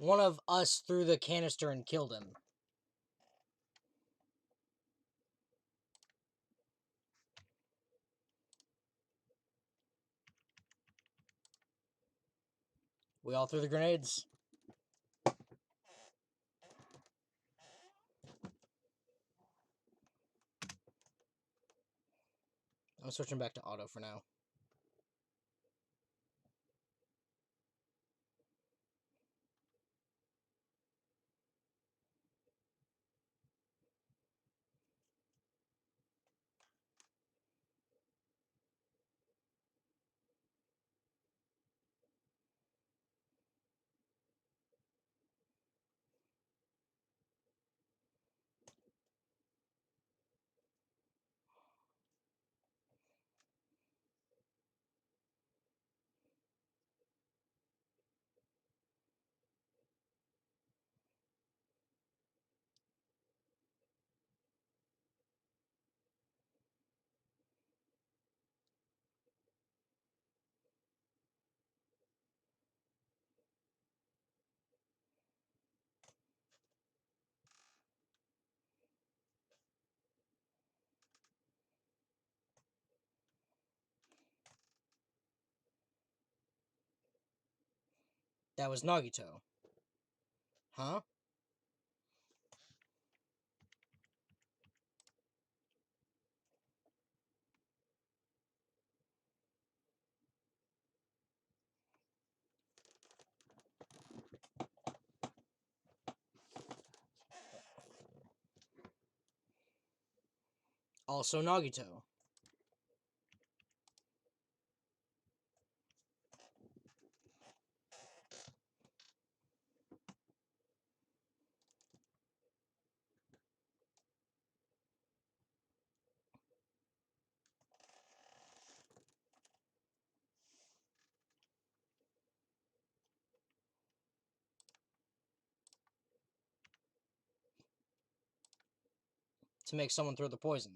One of us threw the canister and killed him. We all threw the grenades. I'm switching back to auto for now. That was Nagito. Huh? Also Nagito. To make someone throw the poison.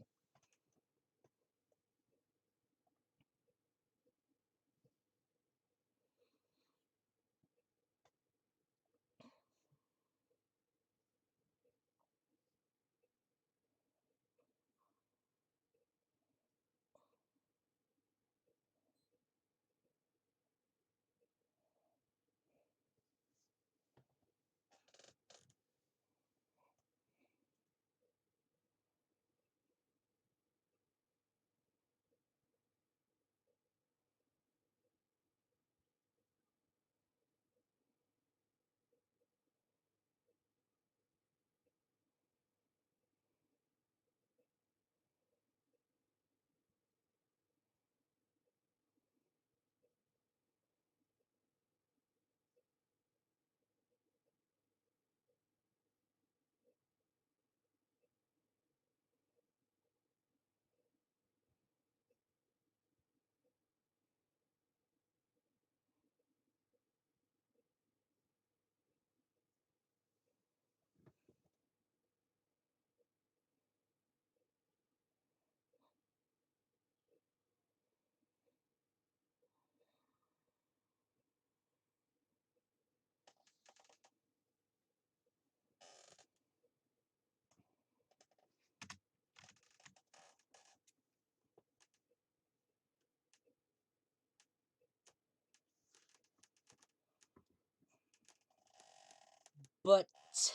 But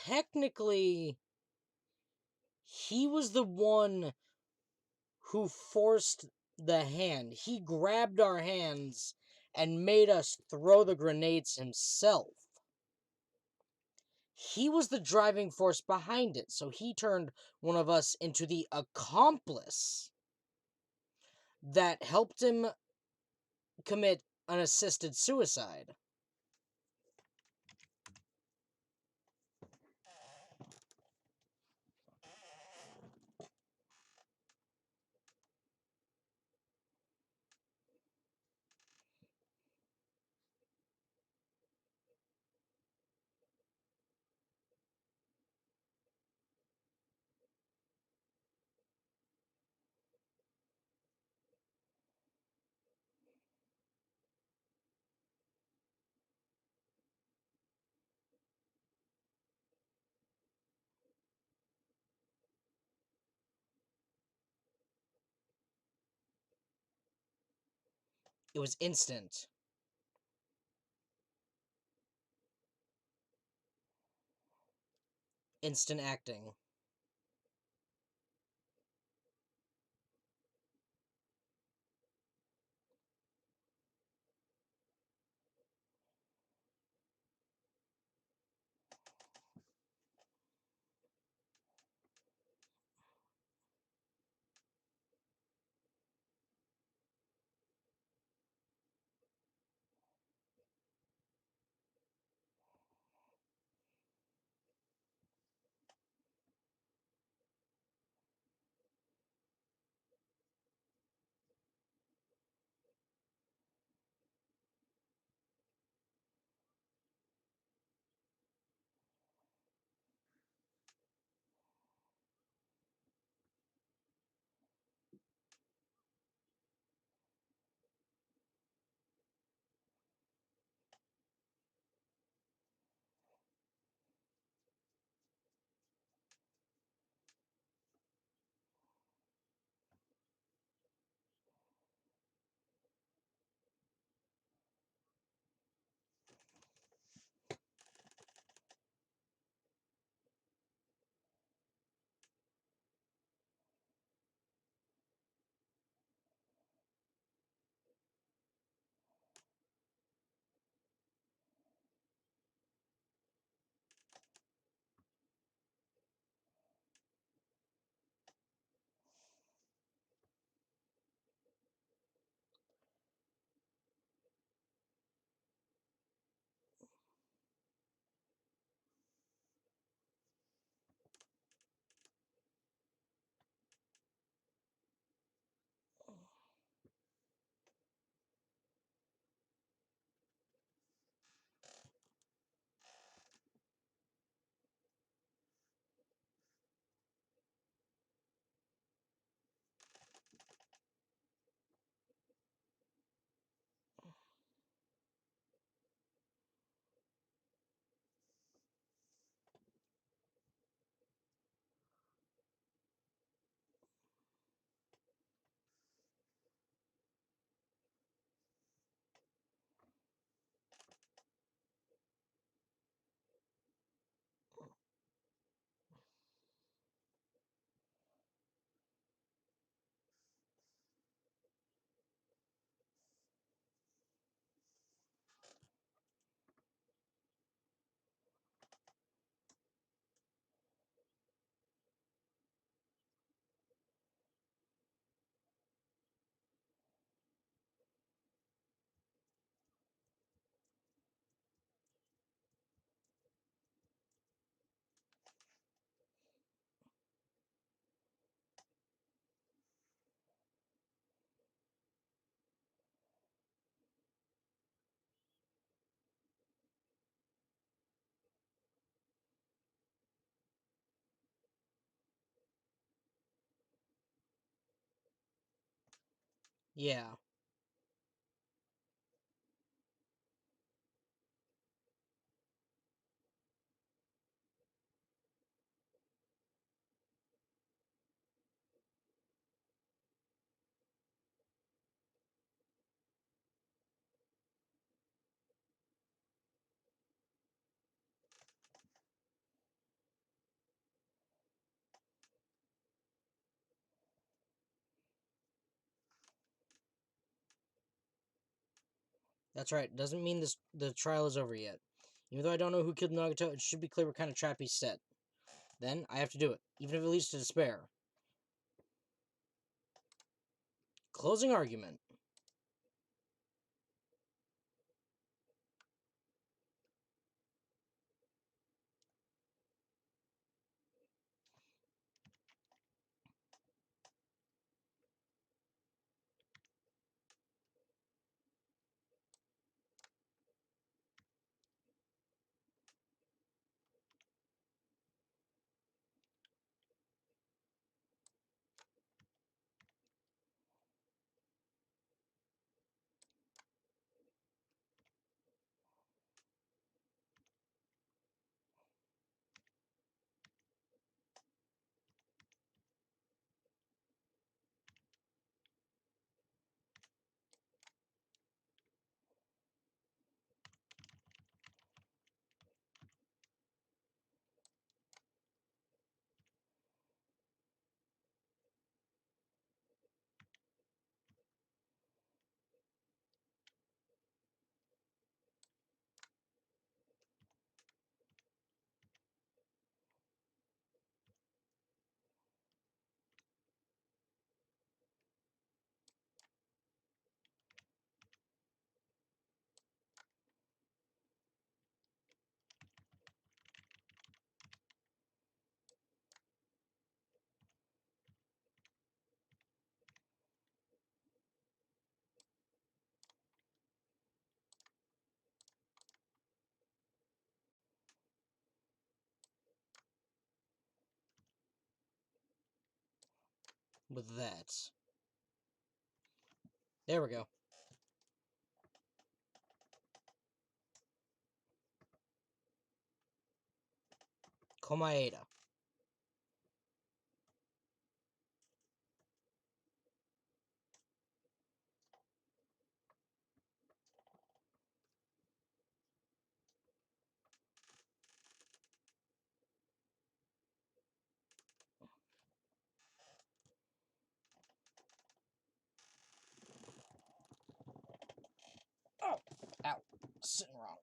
technically, he was the one who forced the hand. He grabbed our hands and made us throw the grenades himself. He was the driving force behind it, so he turned one of us into the accomplice that helped him commit an assisted suicide. It was instant. Instant acting. Yeah. That's right. Doesn't mean the trial is over yet. Even though I don't know who killed Nagato, it should be clear what kind of trap he set. Then I have to do it, even if it leads to despair. Closing argument. with that. There we go. Komaeda. Oh! Ow. Sitting wrong.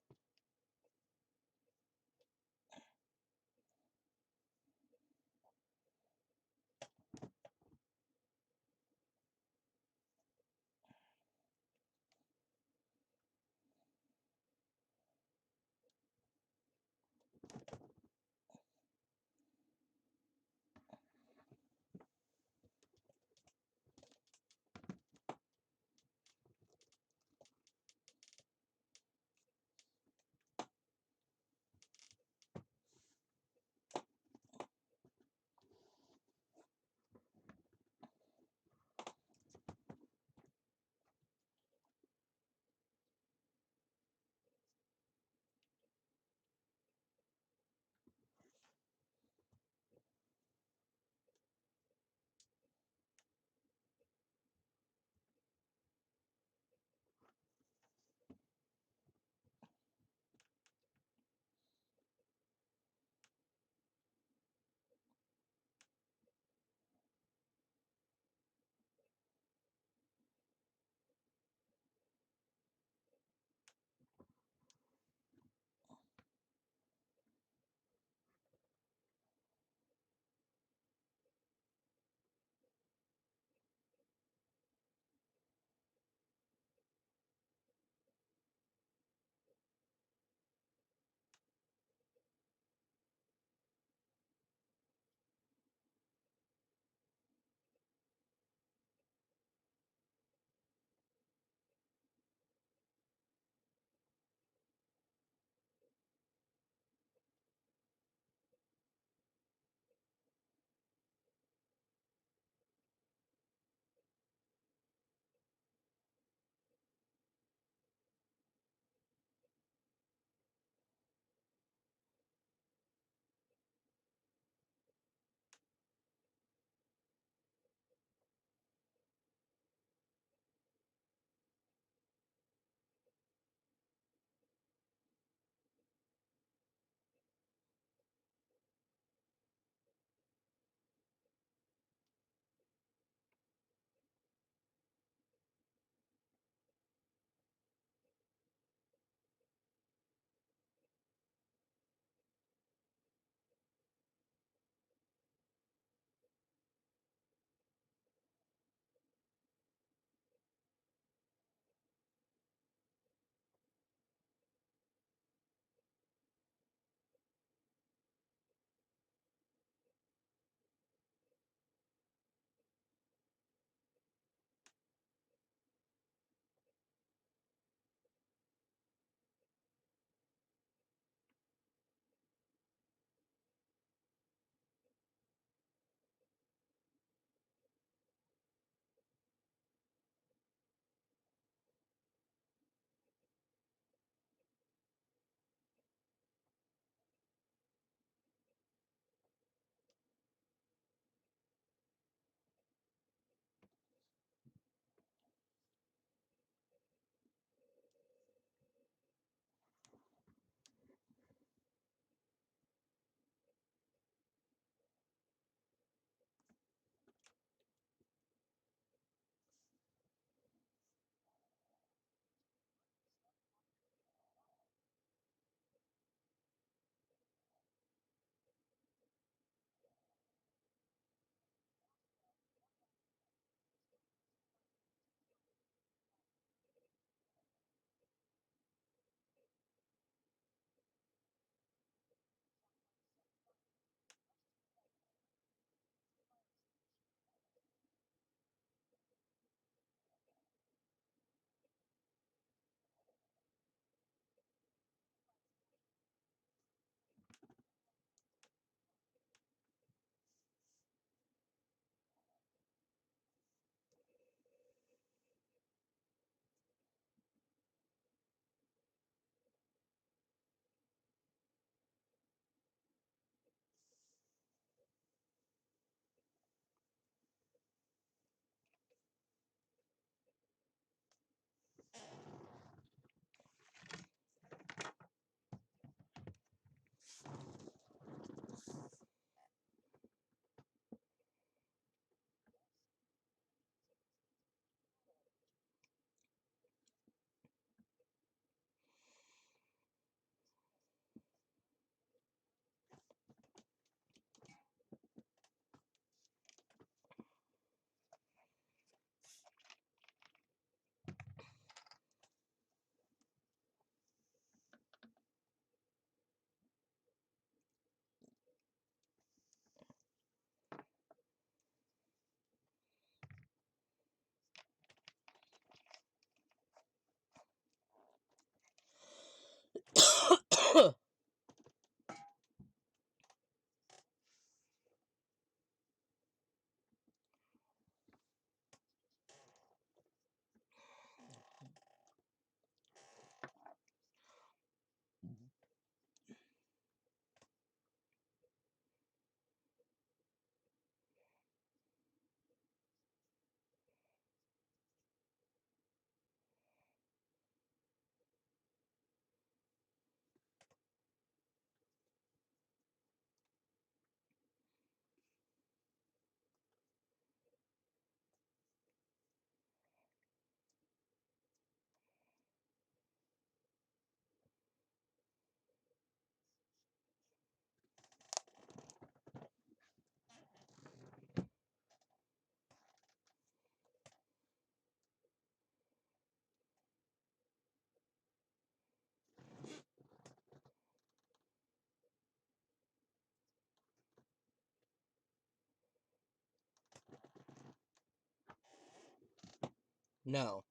No.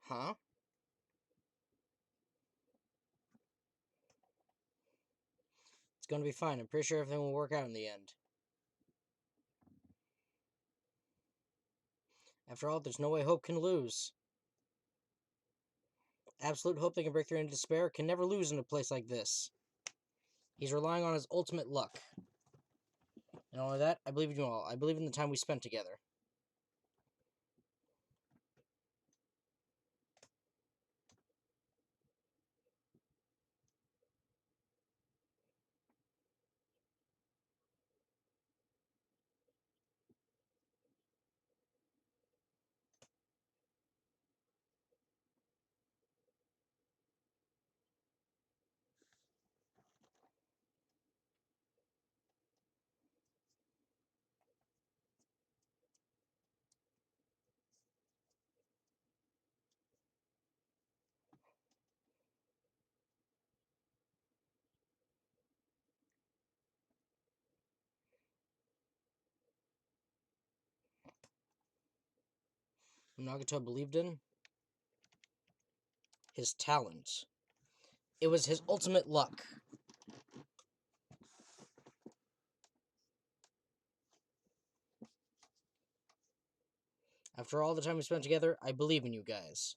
Huh? It's gonna be fine. I'm pretty sure everything will work out in the end. After all, there's no way hope can lose. Absolute hope they can break through into despair can never lose in a place like this. He's relying on his ultimate luck. And only that, I believe in you all. I believe in the time we spent together. Nagato believed in his talent. It was his ultimate luck. After all the time we spent together, I believe in you guys.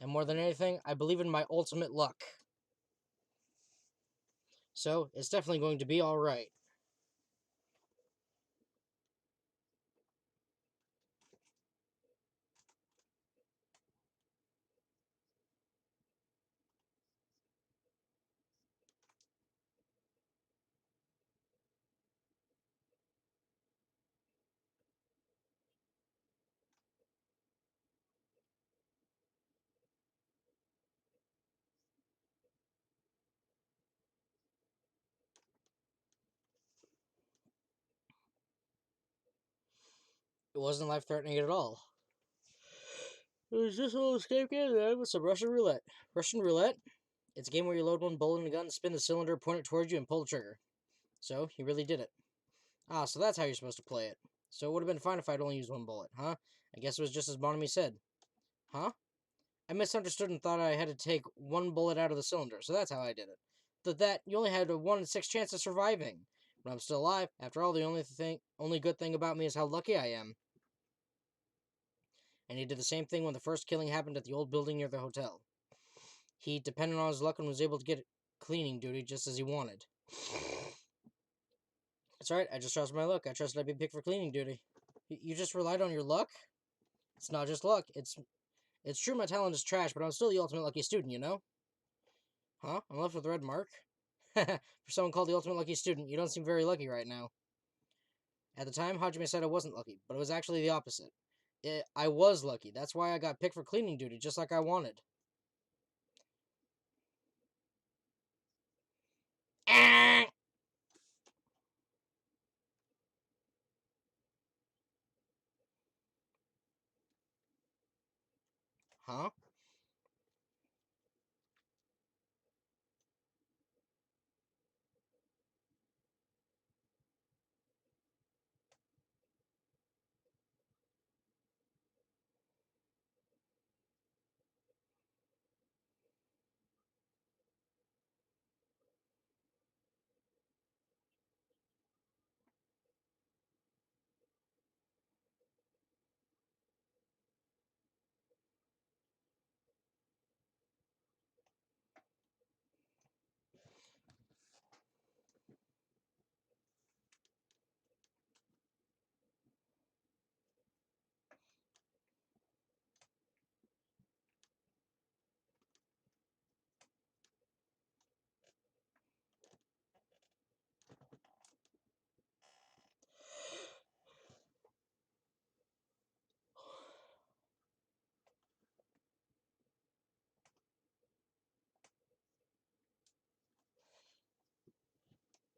And more than anything, I believe in my ultimate luck. So, it's definitely going to be alright. It wasn't life-threatening at all. It was just a little escape game with some Russian roulette. Russian roulette? It's a game where you load one bullet in a gun, spin the cylinder, point it towards you, and pull the trigger. So, he really did it. Ah, so that's how you're supposed to play it. So it would have been fine if I'd only used one bullet, huh? I guess it was just as Bonamy said. Huh? I misunderstood and thought I had to take one bullet out of the cylinder, so that's how I did it. That you only had a 1 in 6 chance of surviving. But I'm still alive. After all, the only good thing about me is how lucky I am. And he did the same thing when the first killing happened at the old building near the hotel. He depended on his luck and was able to get cleaning duty just as he wanted. That's right, I just trusted my luck. I trusted I'd be picked for cleaning duty. You just relied on your luck? It's not just luck. It's true my talent is trash, but I'm still the ultimate lucky student, you know? Huh? I'm left with a red mark? For someone called the ultimate lucky student, you don't seem very lucky right now. At the time, Hajime said I wasn't lucky, but it was actually the opposite. I was lucky. That's why I got picked for cleaning duty, just like I wanted. Huh?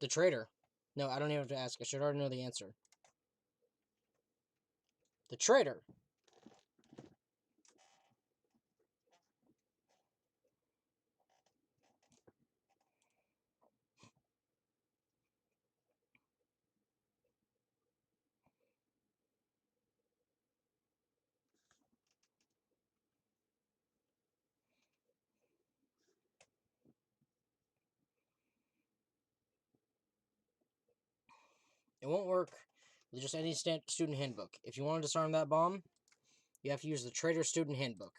The traitor. No, I don't even have to ask. I should already know the answer. The traitor. It won't work with just any student handbook. If you want to disarm that bomb, you have to use the traitor student handbook.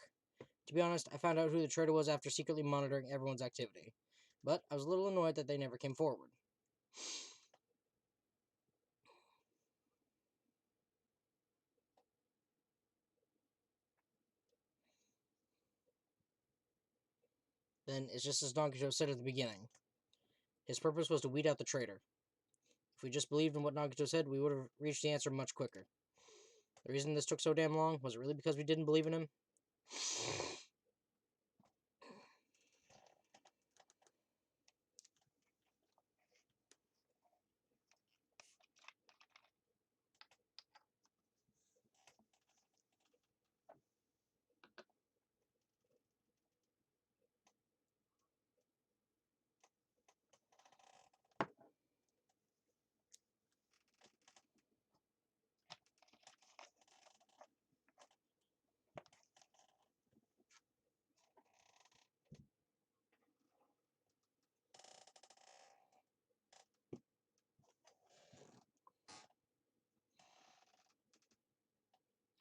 To be honest, I found out who the traitor was after secretly monitoring everyone's activity. But I was a little annoyed that they never came forward. Then it's just as Nagato said at the beginning. His purpose was to weed out the traitor. If we just believed in what Nagato said, we would have reached the answer much quicker. The reason this took so damn long, was it really because we didn't believe in him?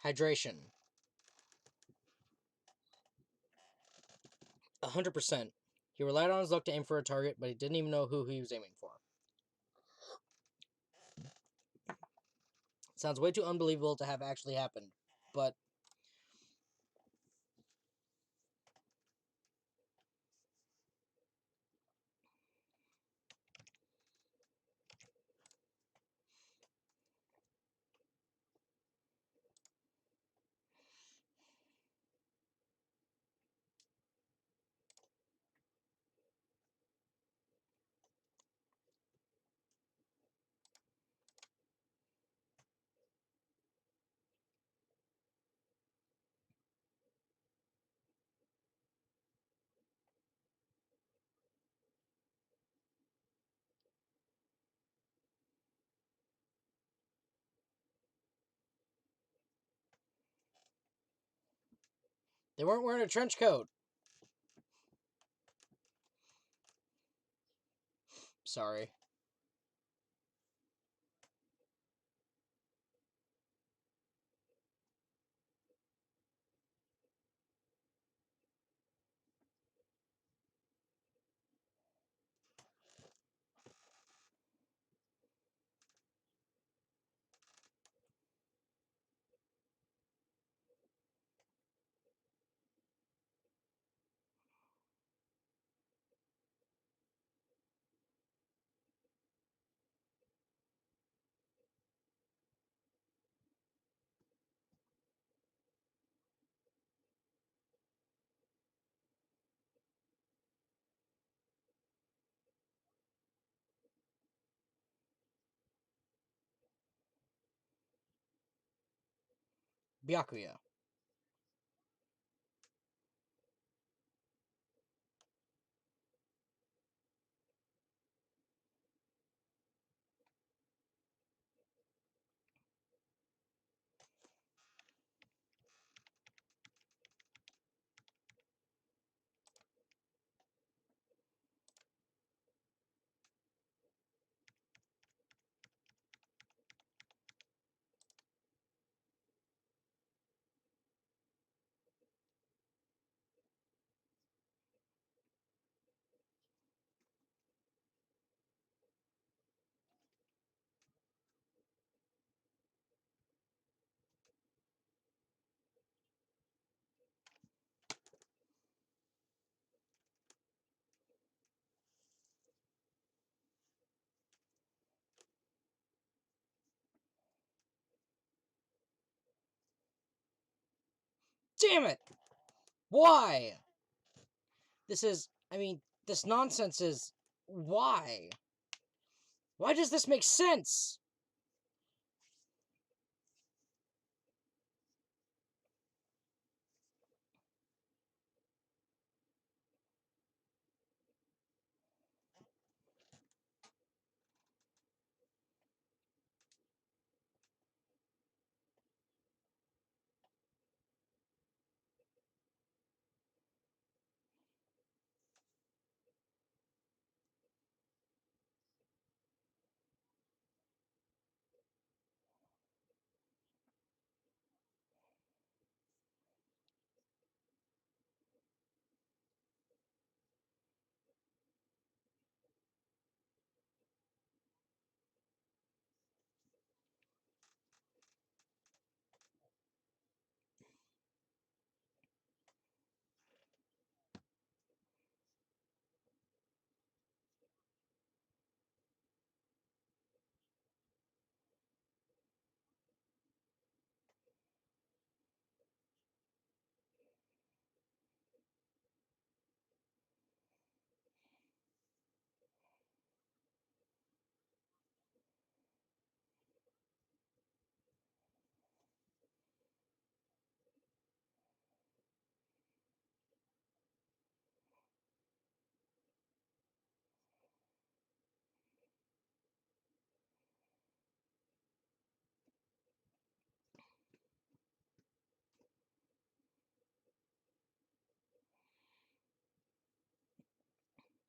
Hydration. 100%. He relied on his luck to aim for a target, but he didn't even know who he was aiming for. Sounds way too unbelievable to have actually happened, but they weren't wearing a trench coat. Sorry. Byakuya. Damn it! Why? This nonsense is... Why? Why does this make sense?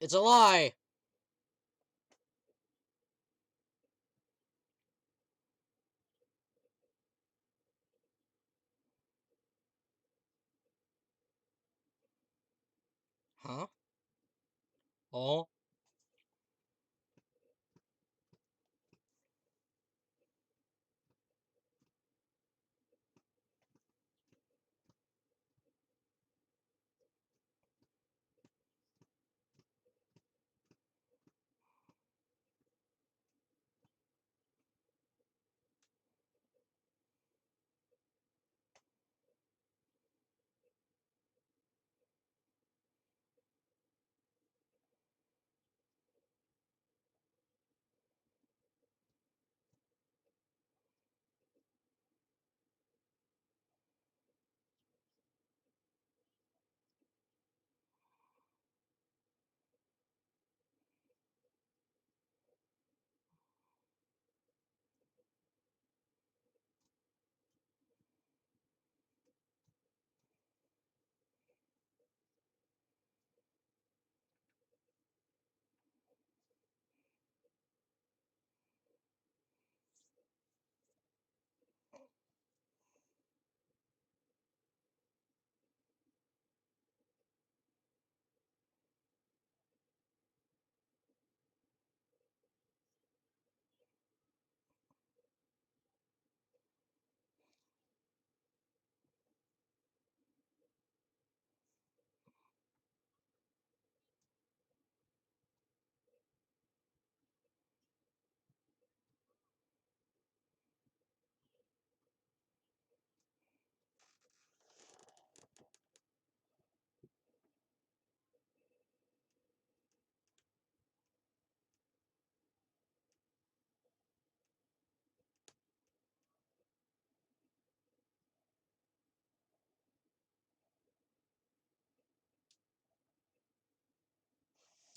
It's a lie! Huh? Oh?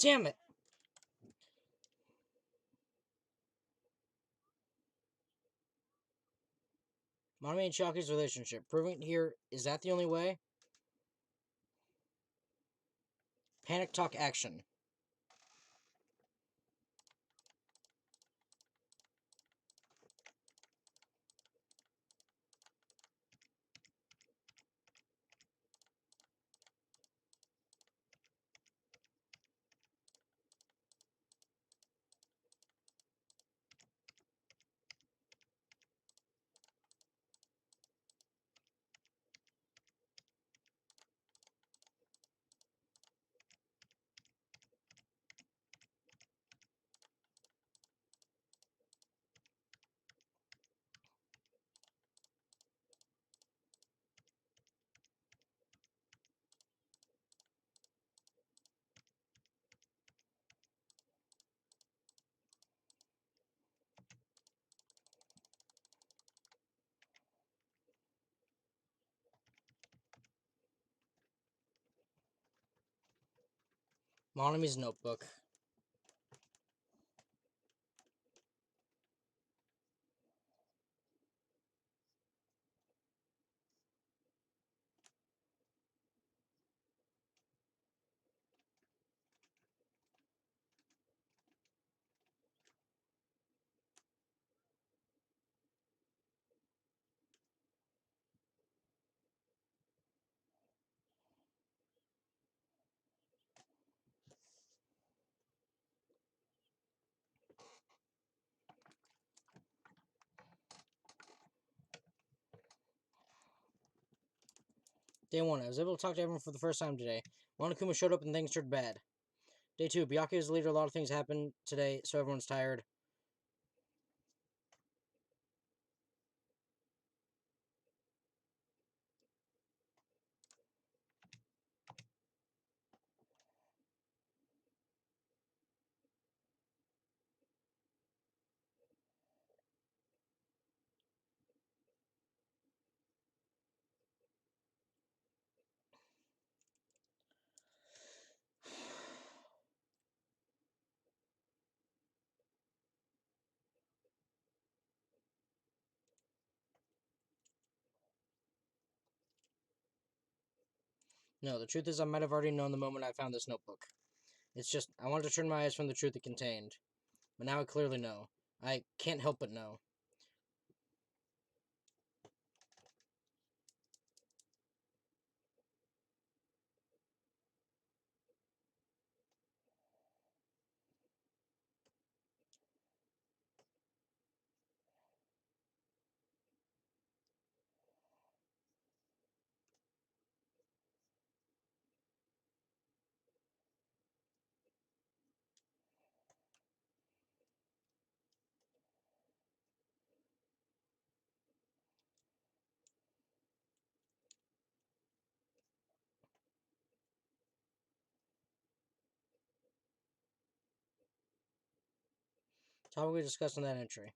Damn it! Monami and Chaki's relationship. Proving it here, is that the only way? Panic talk action. Monami's notebook. Day 1. I was able to talk to everyone for the first time today. Monokuma showed up and things turned bad. Day 2. Byakuya is the leader. A lot of things happened today, so everyone's tired. No, the truth is I might have already known the moment I found this notebook. It's just, I wanted to turn my eyes from the truth it contained. But now I clearly know. I can't help but know. Topic we discussed in that entry.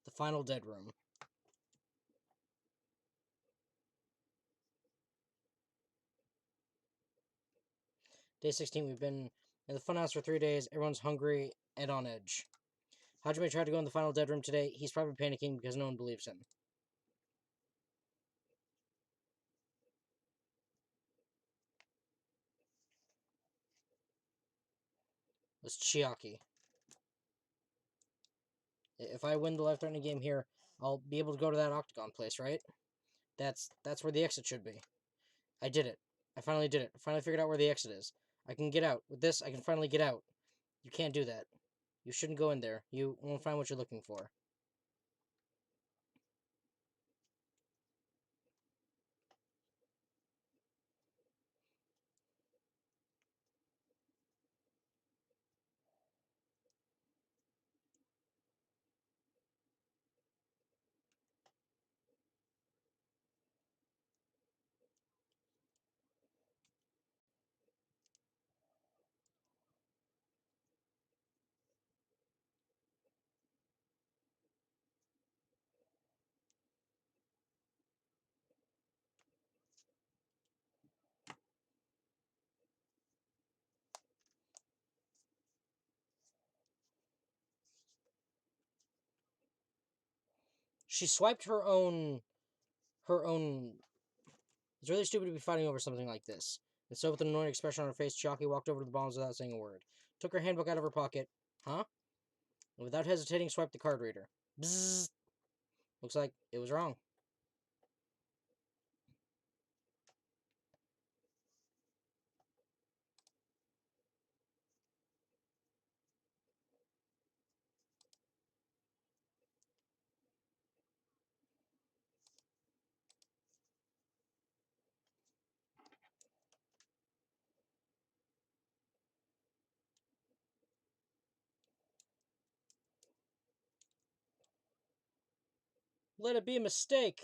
The final dead room. Day 16, we've been in the funhouse for 3 days. Everyone's hungry and on edge. Hajime tried to go in the final dead room today. He's probably panicking because no one believes him. It's Chiaki. If I win the life-threatening game here, I'll be able to go to that octagon place, right? That's where the exit should be. I did it. I finally did it. I finally figured out where the exit is. I can get out. With this, I can finally get out. You can't do that. You shouldn't go in there. You won't find what you're looking for. She swiped her own... It's really stupid to be fighting over something like this. And so with an annoyed expression on her face, Chiaki walked over to the bombs without saying a word. Took her handbook out of her pocket. Huh? And without hesitating, swiped the card reader. Bzzz. Looks like it was wrong. Let it be a mistake.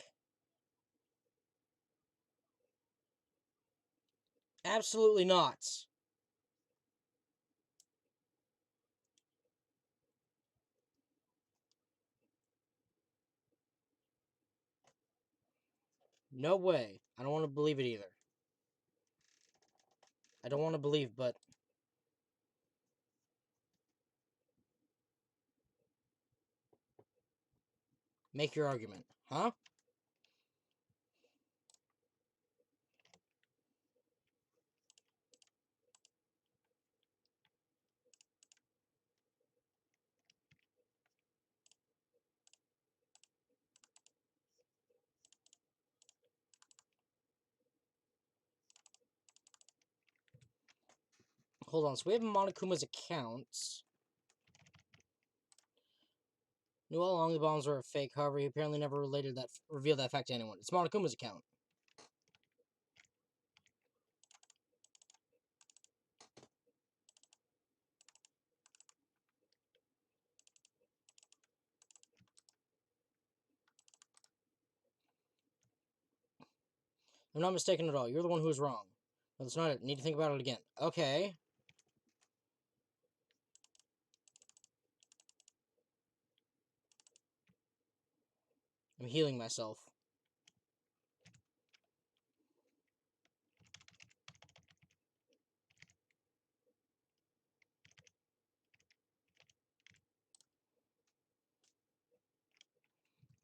Absolutely not. No way. I don't want to believe it either. I don't want to believe, but... Make your argument. Huh? Hold on. So we have Monokuma's account. Knew all along the bombs were a fake, however, he apparently never revealed that fact to anyone. It's Monokuma's account. I'm not mistaken at all. You're the one who was wrong. No, that's not it. Need to think about it again. Okay. I'm healing myself.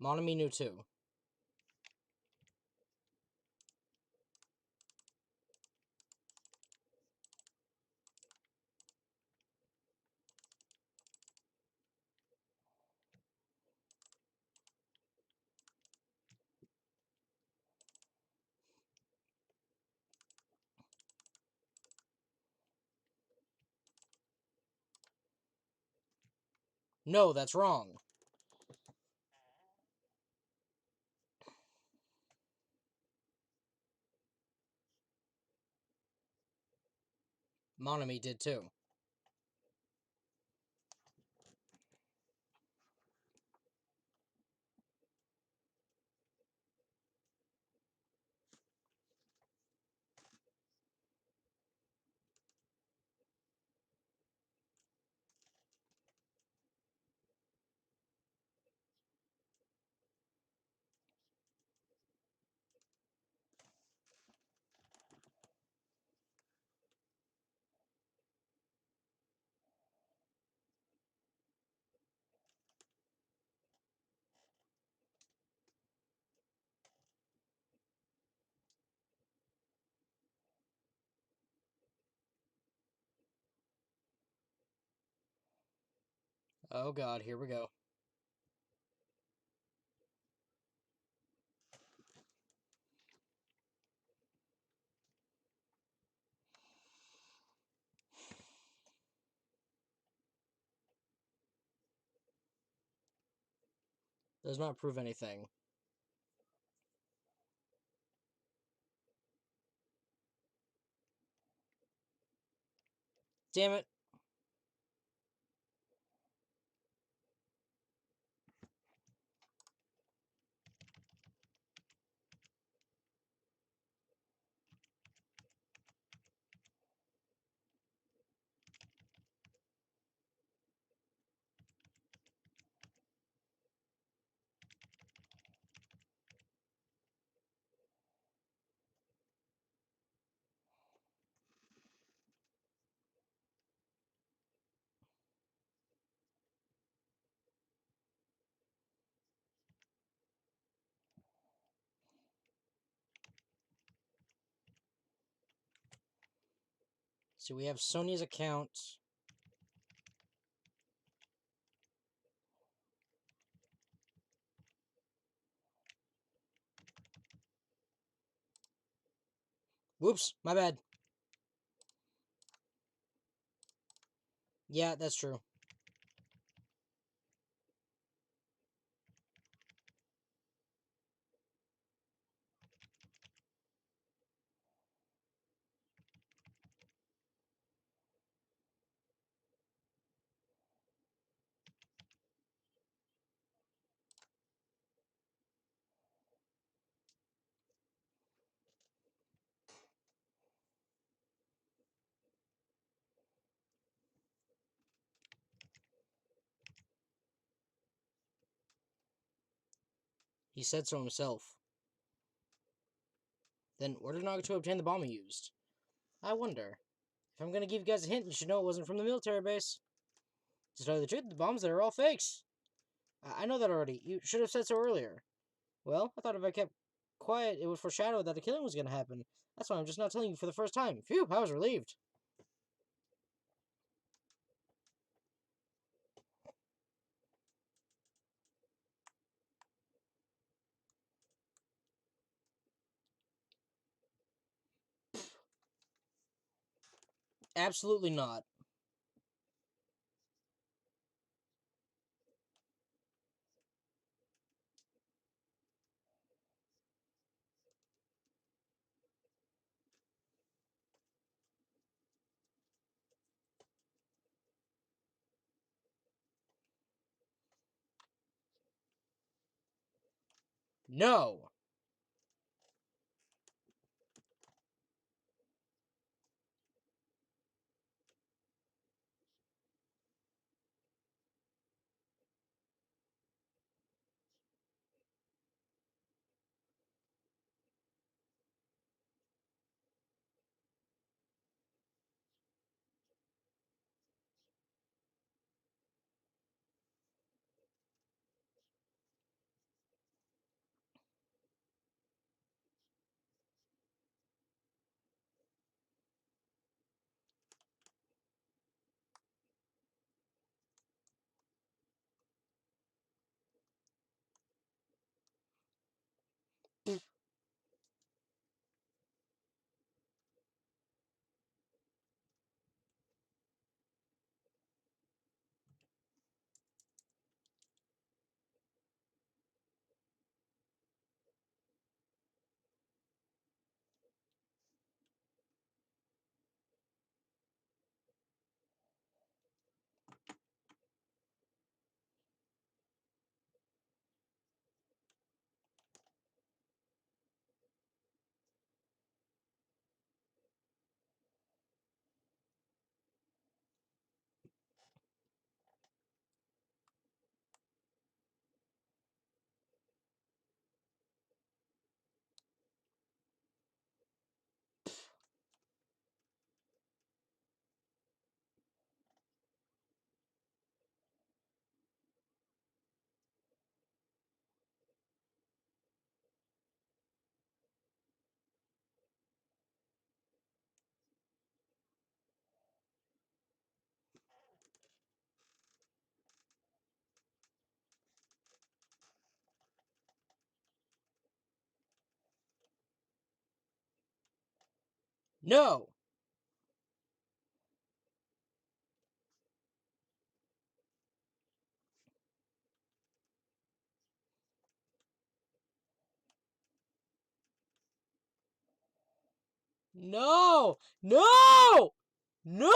Monami knew too. No, that's wrong. Monami did too. Oh god, here we go. Does not prove anything. Damn it. So we have Sony's account. Whoops, my bad. Yeah, that's true. He said so himself. Then where did Nagato obtain the bomb he used? I wonder. If I'm gonna give you guys a hint, you should know it wasn't from the military base. To tell you the truth, the bombs there are all fakes. I know that already. You should have said so earlier. Well, I thought if I kept quiet, it would foreshadow that a killing was gonna happen. That's why I'm just not telling you for the first time. Phew, I was relieved. Absolutely not. No. No! No! No! No!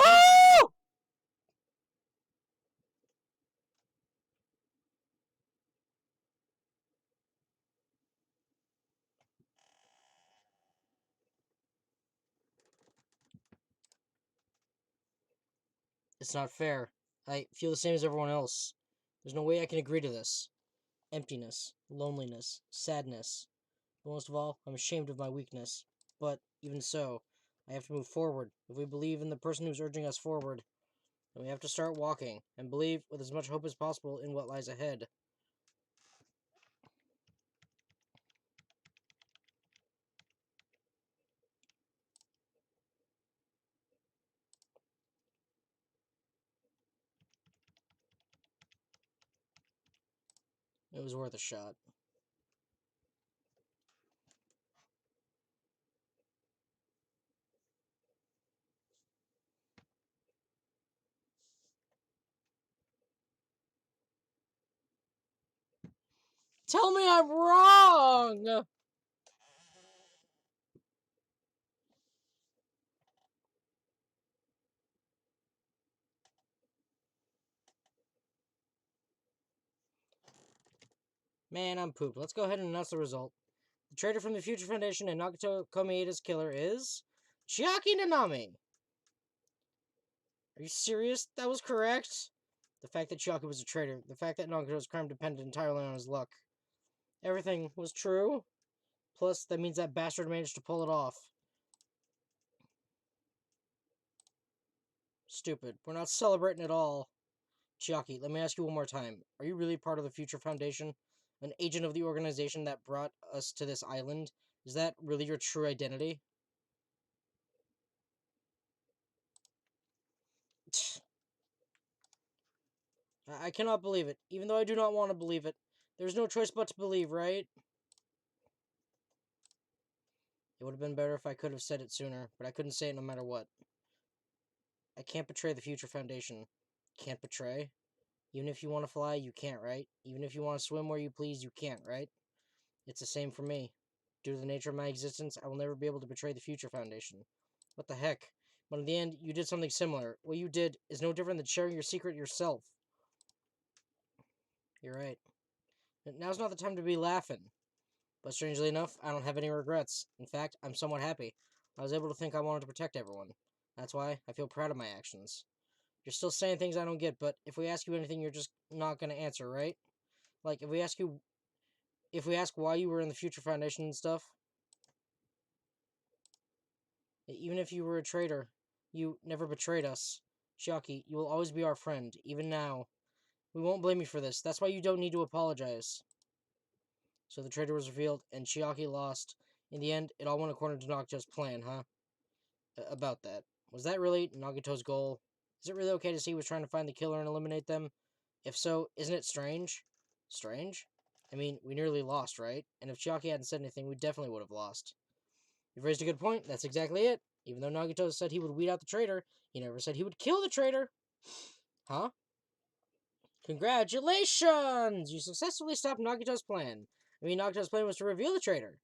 It's not fair. I feel the same as everyone else. There's no way I can agree to this. Emptiness, loneliness, sadness. But most of all, I'm ashamed of my weakness. But even so, I have to move forward. If we believe in the person who's urging us forward, then we have to start walking and believe with as much hope as possible in what lies ahead. It was worth a shot. Tell me I'm wrong! Man, I'm pooped. Let's go ahead and announce the result. The traitor from the Future Foundation and Nagato Komieda's killer is... Chiaki Nanami! Are you serious? That was correct? The fact that Chiaki was a traitor, the fact that Nagato's crime depended entirely on his luck. Everything was true. Plus, that means that bastard managed to pull it off. Stupid. We're not celebrating at all. Chiaki, let me ask you one more time. Are you really part of the Future Foundation? An agent of the organization that brought us to this island? Is that really your true identity? I cannot believe it, even though I do not want to believe it. There's no choice but to believe, right? It would have been better if I could have said it sooner, but I couldn't say it no matter what. I can't betray the Future Foundation. Can't betray? Even if you want to fly, you can't, right? Even if you want to swim where you please, you can't, right? It's the same for me. Due to the nature of my existence, I will never be able to betray the Future Foundation. What the heck? But in the end, you did something similar. What you did is no different than sharing your secret yourself. You're right. Now's not the time to be laughing. But strangely enough, I don't have any regrets. In fact, I'm somewhat happy. I was able to think I wanted to protect everyone. That's why I feel proud of my actions. You're still saying things I don't get, but if we ask you anything, you're just not going to answer, right? Like, if we ask why you were in the Future Foundation and stuff, even if you were a traitor, you never betrayed us. Chiaki, you will always be our friend, even now. We won't blame you for this. That's why you don't need to apologize. So the traitor was revealed, and Chiaki lost. In the end, it all went according to Nagato's plan, huh? About that. Was that really Nagato's goal? Is it really okay to see he was trying to find the killer and eliminate them? If so, isn't it strange? Strange? I mean, we nearly lost, right? And if Chiaki hadn't said anything, we definitely would have lost. You've raised a good point. That's exactly it. Even though Nagato said he would weed out the traitor, he never said he would kill the traitor. Huh? Congratulations! You successfully stopped Nagato's plan. I mean, Nagato's plan was to reveal the traitor.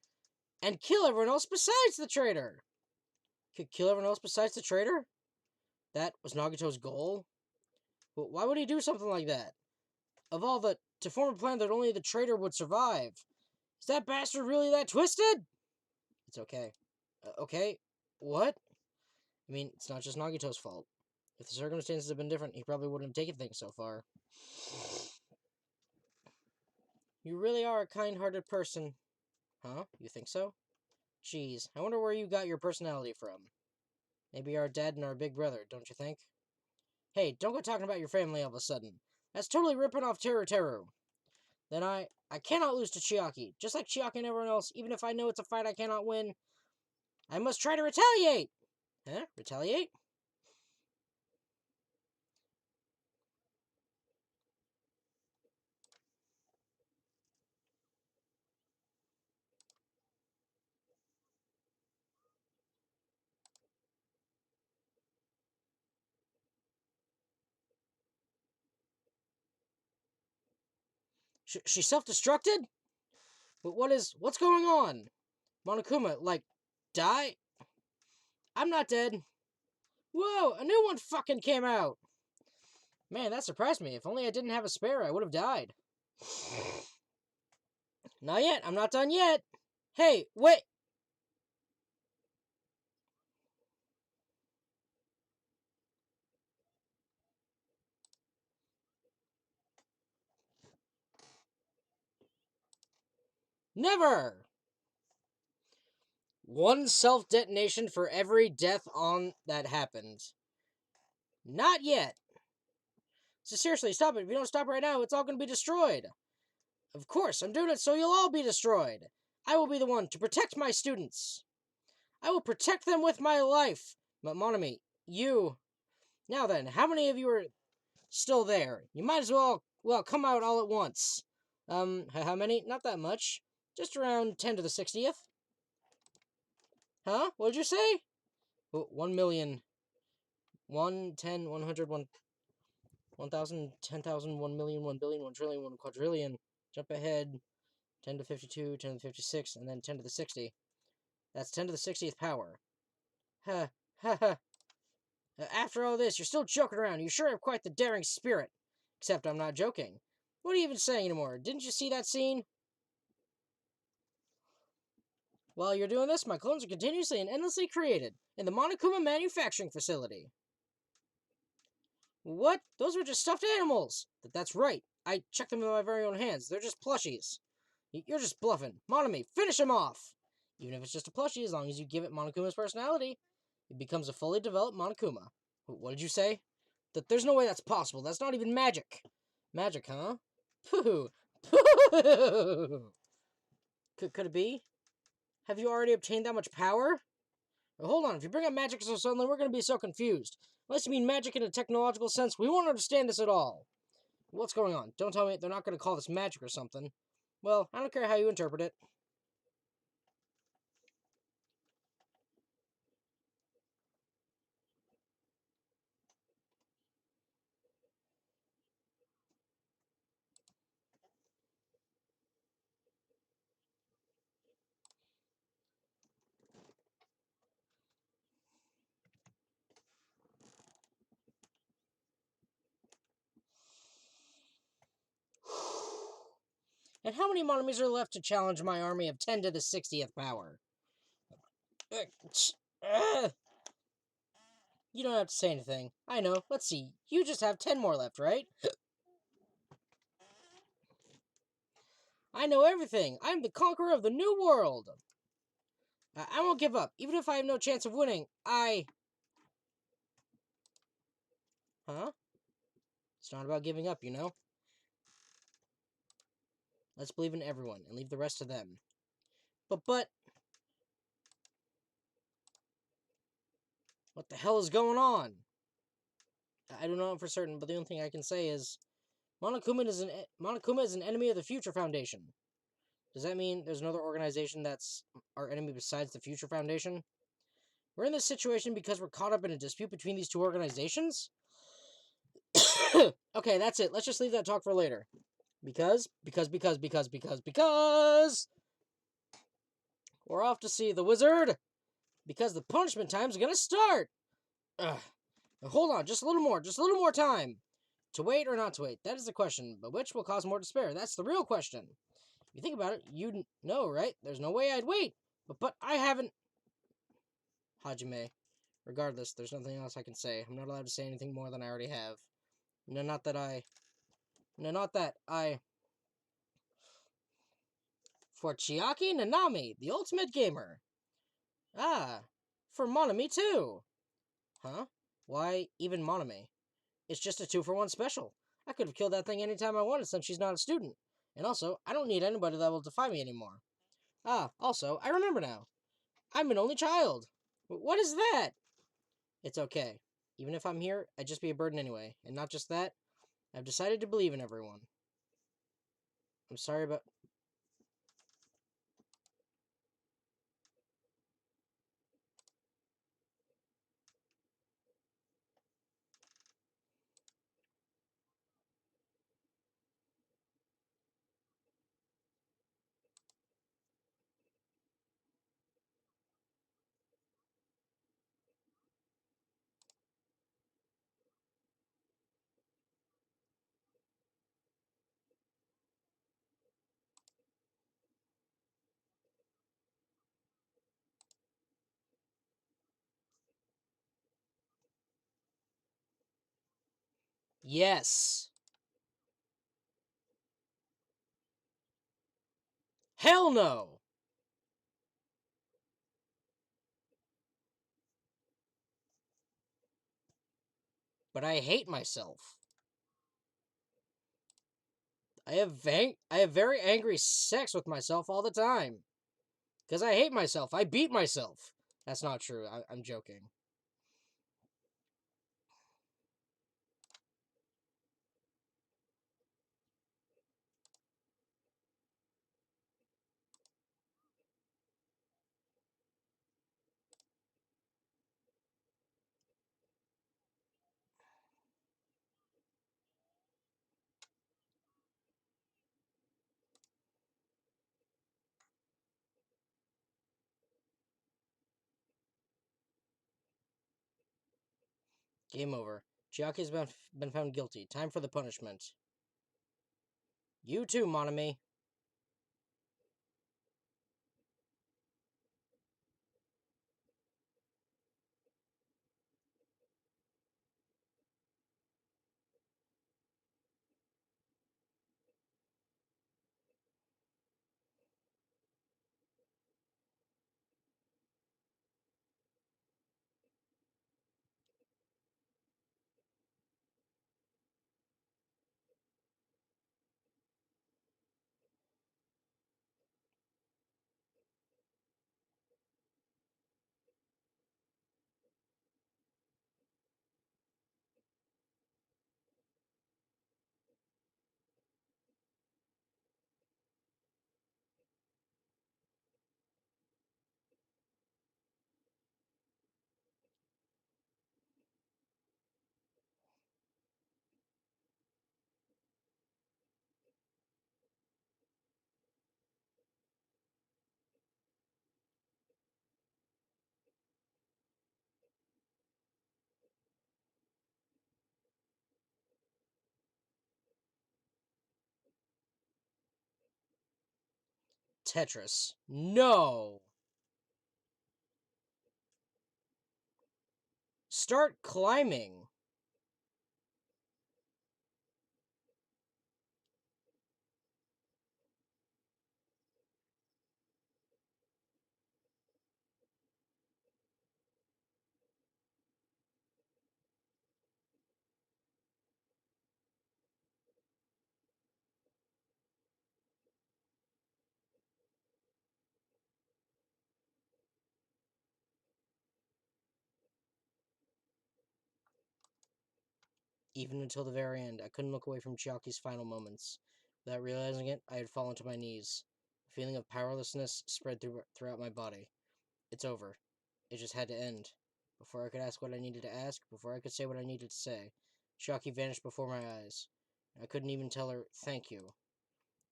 And kill everyone else besides the traitor. Could kill everyone else besides the traitor? That was Nagato's goal? But why would he do something like that? Of all the... To form a plan that only the traitor would survive. Is that bastard really that twisted? It's okay. Okay? What? I mean, it's not just Nagito's fault. If the circumstances had been different, he probably wouldn't have taken things so far. You really are a kind-hearted person. Huh? You think so? Geez, I wonder where you got your personality from. Maybe our dad and our big brother, don't you think? Hey, don't go talking about your family all of a sudden. That's totally ripping off Teru. Then I cannot lose to Chiaki. Just like Chiaki and everyone else, even if I know it's a fight I cannot win, I must try to retaliate! Huh? Retaliate? She self-destructed? But what's going on? Monokuma, like, die? I'm not dead. Whoa, a new one fucking came out! Man, that surprised me. If only I didn't have a spare, I would have died. Not yet, I'm not done yet! Hey, wait! Never! One self-detonation for every death on that happened. Not yet! So seriously, stop it. If you don't stop right now, it's all gonna be destroyed. Of course, I'm doing it so you'll all be destroyed. I will be the one to protect my students. I will protect them with my life. But Monami, you... Now then, how many of you are still there? You might as well come out all at once. How many? Not that much. Just around 10 to the 60th. Huh? What'd you say? 1 million. 1, 10, 100, 1,000, 10,000, 1 million, 1 billion, 1 trillion, 1 quadrillion. Jump ahead. 10 to 52, 10 to 56, and then 10 to the 60. That's 10 to the 60th power. Ha, ha, ha. After all this, you're still joking around. You sure have quite the daring spirit. Except I'm not joking. What are you even saying anymore? Didn't you see that scene? While you're doing this, my clones are continuously and endlessly created in the Monokuma manufacturing facility. What? Those were just stuffed animals. That's right. I checked them with my very own hands. They're just plushies. You're just bluffing. Monami, finish him off! Even if it's just a plushie, as long as you give it Monokuma's personality, it becomes a fully developed Monokuma. What did you say? There's no way that's possible. That's not even magic. Magic, huh? Pooh. Pooh. Could it be? Have you already obtained that much power? Well, hold on. If you bring up magic so suddenly, we're going to be so confused. Unless you mean magic in a technological sense, we won't understand this at all. What's going on? Don't tell me they're not going to call this magic or something. Well, I don't care how you interpret it. And how many Monomies are left to challenge my army of 10 to the 60th power? You don't have to say anything. I know. Let's see. You just have 10 more left, right? I know everything. I'm the conqueror of the new world. I won't give up. Even if I have no chance of winning, Huh? It's not about giving up, you know? Let's believe in everyone and leave the rest to them. But... What the hell is going on? I don't know for certain, but the only thing I can say is... Monokuma is an enemy of the Future Foundation. Does that mean there's another organization that's our enemy besides the Future Foundation? We're in this situation because we're caught up in a dispute between these two organizations? Okay, that's it. Let's just leave that talk for later. Because we're off to see the wizard. Because the punishment time's gonna start. Ugh. Hold on, just a little more time. To wait or not to wait, that is the question. But which will cause more despair? That's the real question. If you think about it, you know, right? There's no way I'd wait. But I haven't... Hajime. Regardless, there's nothing else I can say. I'm not allowed to say anything more than I already have. No, not that I... For Chiaki Nanami, the ultimate gamer. Ah, for Monami too. Huh? Why even Monami? It's just a 2-for-1 special. I could have killed that thing anytime I wanted since she's not a student. And also, I don't need anybody that will defy me anymore. Ah, also, I remember now. I'm an only child. What is that? It's okay. Even if I'm here, I'd just be a burden anyway. And not just that, I've decided to believe in everyone. I'm sorry about... Yes. Hell no! But I hate myself. I have very angry sex with myself all the time. Because I hate myself. I beat myself. That's not true. I'm joking. Game over. Chiaki's been found guilty. Time for the punishment. You too, Monami. Tetris. No! Start climbing. Even until the very end, I couldn't look away from Chiaki's final moments. Without realizing it, I had fallen to my knees. A feeling of powerlessness spread throughout my body. It's over. It just had to end. Before I could ask what I needed to ask, before I could say what I needed to say, Chiaki vanished before my eyes. I couldn't even tell her thank you.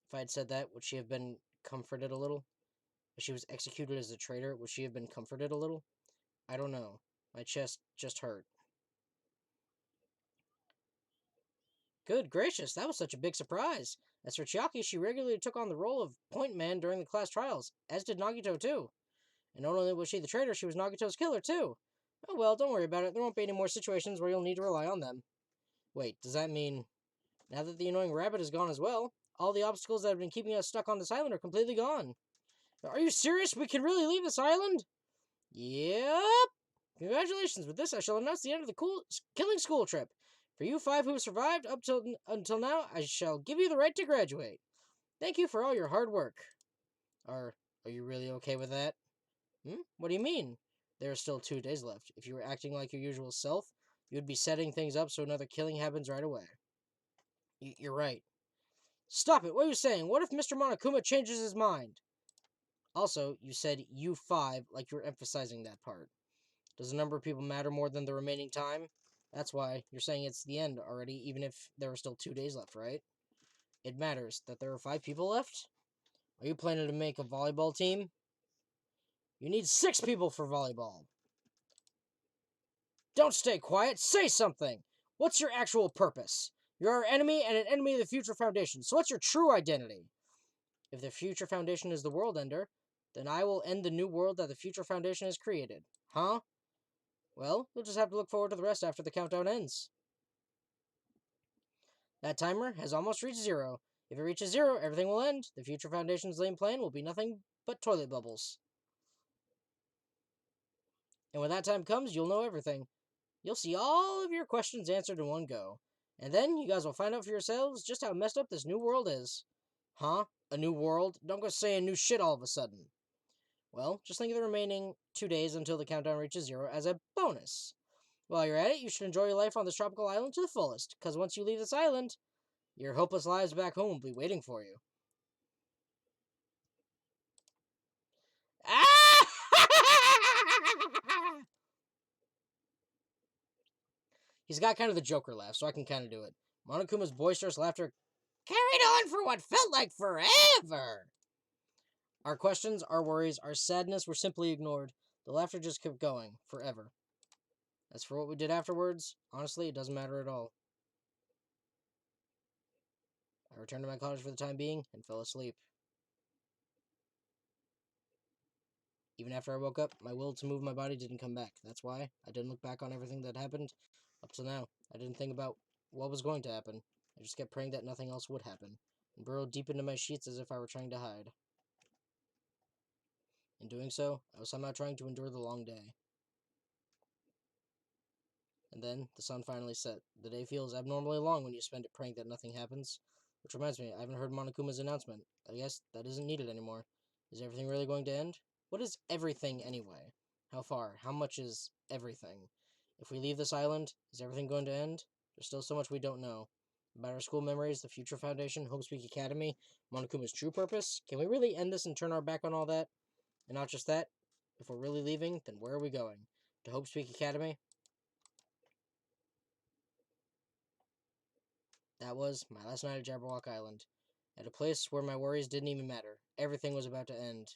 If I had said that, would she have been comforted a little? If she was executed as a traitor, would she have been comforted a little? I don't know. My chest just hurt. Good gracious, that was such a big surprise. As for Chiaki, she regularly took on the role of point man during the class trials, as did Nagito too. And not only was she the traitor, she was Nagito's killer too. Oh well, don't worry about it. There won't be any more situations where you'll need to rely on them. Wait, does that mean now that the annoying rabbit is gone as well, all the obstacles that have been keeping us stuck on this island are completely gone? Are you serious? We can really leave this island? Yep. Congratulations. With this, I shall announce the end of the killing school trip. For you five who have survived up till until now, I shall give you the right to graduate. Thank you for all your hard work. Are you really okay with that? What do you mean? There are still 2 days left. If you were acting like your usual self, you would be setting things up so another killing happens right away. You're right. Stop it! What are you saying? What if Mr. Monokuma changes his mind? Also, you said you five like you were emphasizing that part. Does the number of people matter more than the remaining time? That's why you're saying it's the end already, even if there are still 2 days left, right? It matters that there are 5 people left? Are you planning to make a volleyball team? You need 6 people for volleyball. Don't stay quiet. Say something. What's your actual purpose? You're our enemy and an enemy of the Future Foundation. So what's your true identity? If the Future Foundation is the world ender, then I will end the new world that the Future Foundation has created. Huh? Well, you'll just have to look forward to the rest after the countdown ends. That timer has almost reached 0. If it reaches 0, everything will end. The future Foundation's lame plan will be nothing but toilet bubbles. And when that time comes, you'll know everything. You'll see all of your questions answered in one go. And then you guys will find out for yourselves just how messed up this new world is. Huh? A new world? Don't go saying new shit all of a sudden. Well, just think of the remaining 2 days until the countdown reaches 0 as a bonus. While you're at it, you should enjoy your life on this tropical island to the fullest, because once you leave this island, your hopeless lives back home will be waiting for you. Ah! He's got kind of the Joker laugh, so I can kind of do it. Monokuma's boisterous laughter carried on for what felt like forever. Our questions, our worries, our sadness were simply ignored. The laughter just kept going, forever. As for what we did afterwards, honestly, it doesn't matter at all. I returned to my cottage for the time being and fell asleep. Even after I woke up, my will to move my body didn't come back. That's why I didn't look back on everything that happened up till now. I didn't think about what was going to happen. I just kept praying that nothing else would happen, and burrowed deep into my sheets as if I were trying to hide. In doing so, I was somehow trying to endure the long day. And then, the sun finally set. The day feels abnormally long when you spend it praying that nothing happens. Which reminds me, I haven't heard Monokuma's announcement. I guess that isn't needed anymore. Is everything really going to end? What is everything anyway? How far? How much is everything? If we leave this island, is everything going to end? There's still so much we don't know. About our school memories, the Future Foundation, Homespeak Academy, Monokuma's true purpose. Can we really end this and turn our back on all that? And not just that, if we're really leaving, then where are we going? To Homespeak Academy? That was my last night at Jabberwock Island. At a place where my worries didn't even matter. Everything was about to end.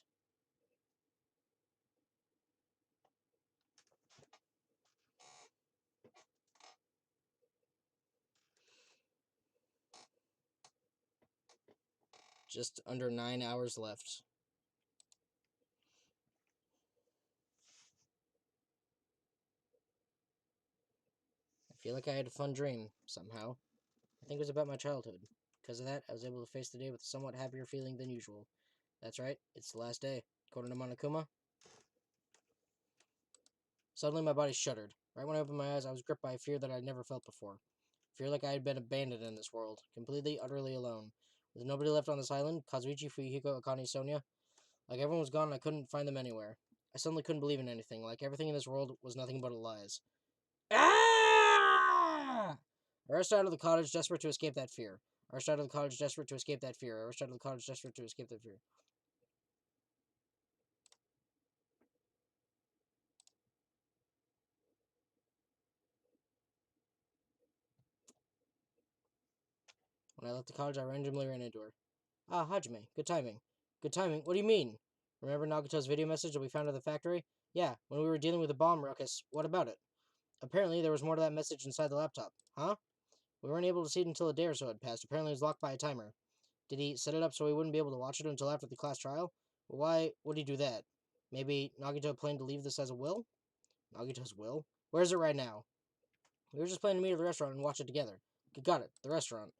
Just under 9 hours left. I feel like I had a fun dream, somehow. I think it was about my childhood. Because of that, I was able to face the day with a somewhat happier feeling than usual. That's right, it's the last day. According to Monokuma. Suddenly my body shuddered. Right when I opened my eyes, I was gripped by a fear that I'd never felt before. Fear like I had been abandoned in this world. Completely, utterly alone. With nobody left on this island, Kazuichi, Fuyuhiko, Akane, Sonia. Like everyone was gone and I couldn't find them anywhere. I suddenly couldn't believe in anything. Like everything in this world was nothing but lies. Ah! I rushed out of the cottage, desperate to escape that fear. I rushed out of the cottage, desperate to escape that fear. I rushed out of the cottage, desperate to escape that fear. When I left the cottage, I randomly ran into her. Ah, Hajime. Good timing. Good timing? What do you mean? Remember Nagato's video message that we found at the factory? Yeah, when we were dealing with the bomb ruckus. What about it? Apparently, there was more to that message inside the laptop. Huh? We weren't able to see it until a day or so had passed. Apparently, it was locked by a timer. Did he set it up so we wouldn't be able to watch it until after the class trial? Well, why would he do that? Maybe Nagito planned to leave this as a will? Nagito's will? Where is it right now? We were just planning to meet at the restaurant and watch it together. Got it. The restaurant.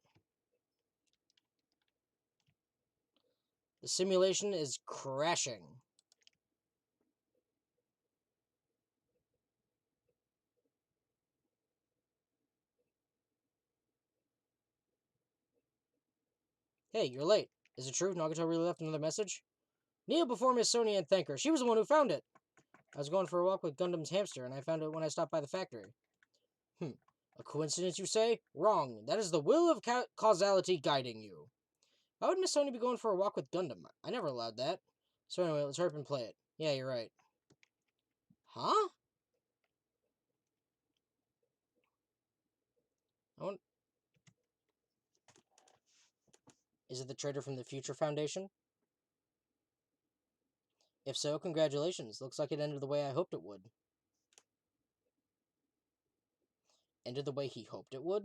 The simulation is crashing. Hey, you're late. Is it true Nagito really left another message? Kneel before Miss Sonia and thank her. She was the one who found it. I was going for a walk with Gundam's hamster, and I found it when I stopped by the factory. A coincidence, you say? Wrong. That is the will of causality guiding you. Why would Miss Sonia be going for a walk with Gundam? I never allowed that. So anyway, let's hurry up and play it. Yeah, you're right. Huh? I want... Is it the traitor from the Future Foundation? If so, congratulations. Looks like it ended the way I hoped it would. Ended the way he hoped it would?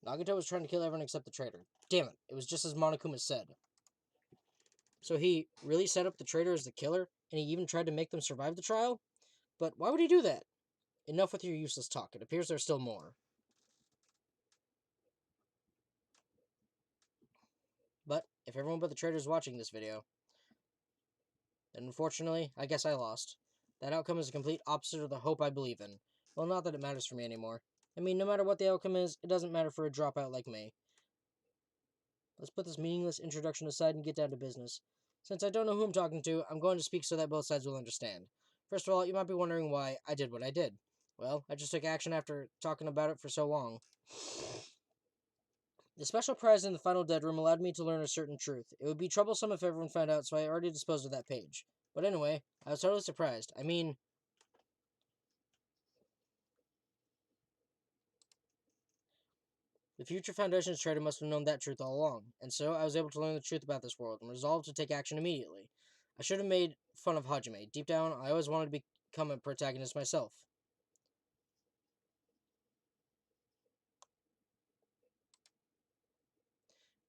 Nagato was trying to kill everyone except the traitor. Damn it, it was just as Monokuma said. So he really set up the traitor as the killer, and he even tried to make them survive the trial? But why would he do that? Enough with your useless talk. It appears there's still more. But, if everyone but the traitor is watching this video, then unfortunately, I guess I lost. That outcome is a complete opposite of the hope I believe in. Well, not that it matters for me anymore. I mean, no matter what the outcome is, it doesn't matter for a dropout like me. Let's put this meaningless introduction aside and get down to business. Since I don't know who I'm talking to, I'm going to speak so that both sides will understand. First of all, you might be wondering why I did what I did. Well, I just took action after talking about it for so long. The special prize in the final dead room allowed me to learn a certain truth. It would be troublesome if everyone found out, so I already disposed of that page. But anyway, I was totally surprised. I mean, the future Foundation's traitor must have known that truth all along, and so I was able to learn the truth about this world and resolved to take action immediately. I should have made fun of Hajime. Deep down, I always wanted to become a protagonist myself.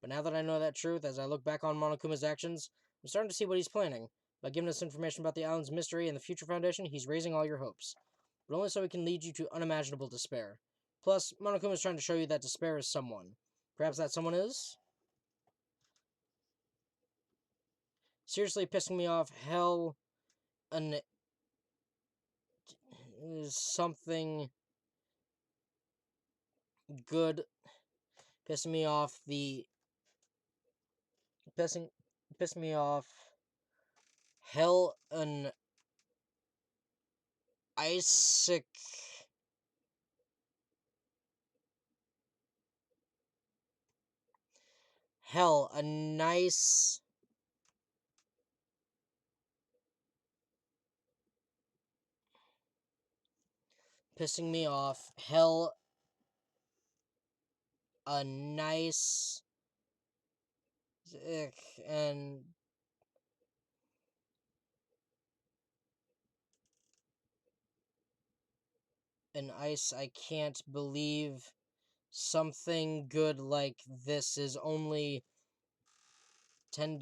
But now that I know that truth, as I look back on Monokuma's actions, I'm starting to see what he's planning. By giving us information about the island's mystery and the future Foundation, he's raising all your hopes. But only so he can lead you to unimaginable despair. Plus, Monokuma's trying to show you that despair is someone. Perhaps that someone is? Seriously pissing me off. Hell, an something good pissing me off. Pissing me off. Hell, an Isaac. Hell, a nice. Pissing me off. Hell, a nice. And an ice. I can't believe something good like this is only $10,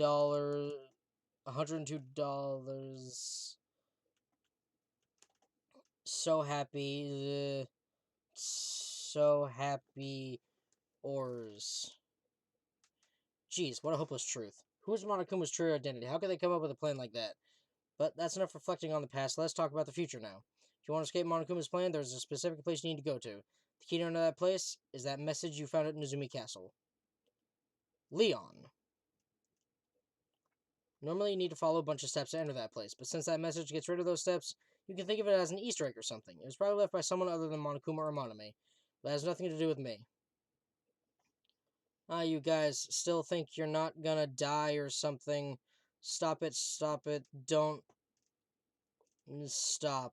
$102. So happy. So happy. Ors. Jeez, what a hopeless truth. Who's Monokuma's true identity? How could they come up with a plan like that? But that's enough reflecting on the past. Let's talk about the future now. If you want to escape Monokuma's plan, there's a specific place you need to go to. The key to that place is that message you found at Nezumi Castle. Leon. Normally you need to follow a bunch of steps to enter that place, but since that message gets rid of those steps, you can think of it as an Easter egg or something. It was probably left by someone other than Monokuma or Monome, but it has nothing to do with me. You guys still think you're not gonna die or something. Stop it, don't stop.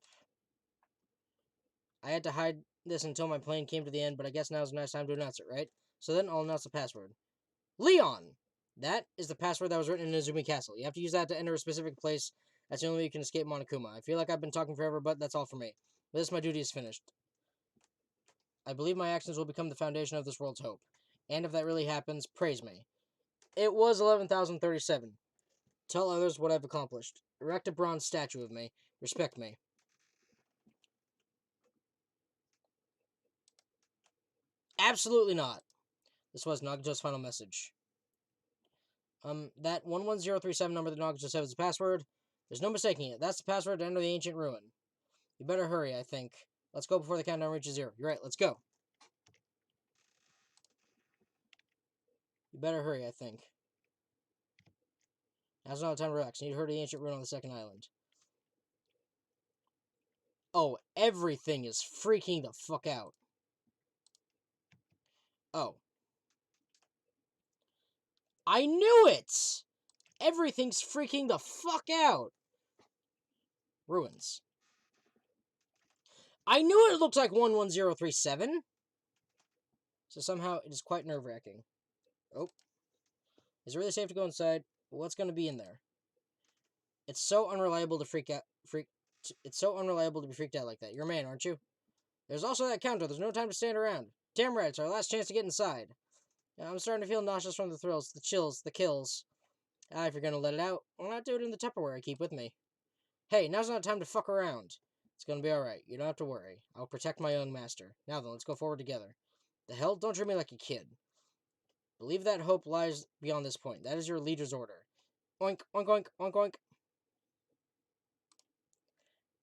I had to hide this until my plane came to the end, but I guess now's a nice time to announce it, right? So then I'll announce the password. Leon! That is the password that was written in Nezumi Castle. You have to use that to enter a specific place. That's the only way you can escape Monokuma. I feel like I've been talking forever, but that's all for me. With this, my duty is finished. I believe my actions will become the foundation of this world's hope. And if that really happens, praise me. It was 11,037. Tell others what I've accomplished. Erect a bronze statue of me. Respect me. Absolutely not. This was Nagajo's final message. That 11037 number that Nagajo said is the password. There's no mistaking it. That's the password to enter the ancient ruin. You better hurry, I think. Let's go before the countdown reaches 0. You're right, let's go. You better hurry, I think. Now's not the time to relax. You need to hurry to the ancient ruin on the second island. Oh, everything is freaking the fuck out. Oh. I knew it! Everything's freaking the fuck out! Ruins. I knew it looked like 11037! So somehow it is quite nerve-wracking. Oh. Is it really safe to go inside? What's going to be in there? It's so unreliable to It's so unreliable to be freaked out like that. You're a man, aren't you? There's also that counter. There's no time to stand around. Damn right, it's our last chance to get inside. I'm starting to feel nauseous from the thrills, the chills, the kills. If you're gonna let it out, why not do it in the Tupperware I keep with me? Hey, now's not time to fuck around. It's gonna be alright. You don't have to worry. I'll protect my young master. Now then, let's go forward together. The hell? Don't treat me like a kid. Believe that hope lies beyond this point. That is your leader's order. Oink, oink, oink, oink, oink.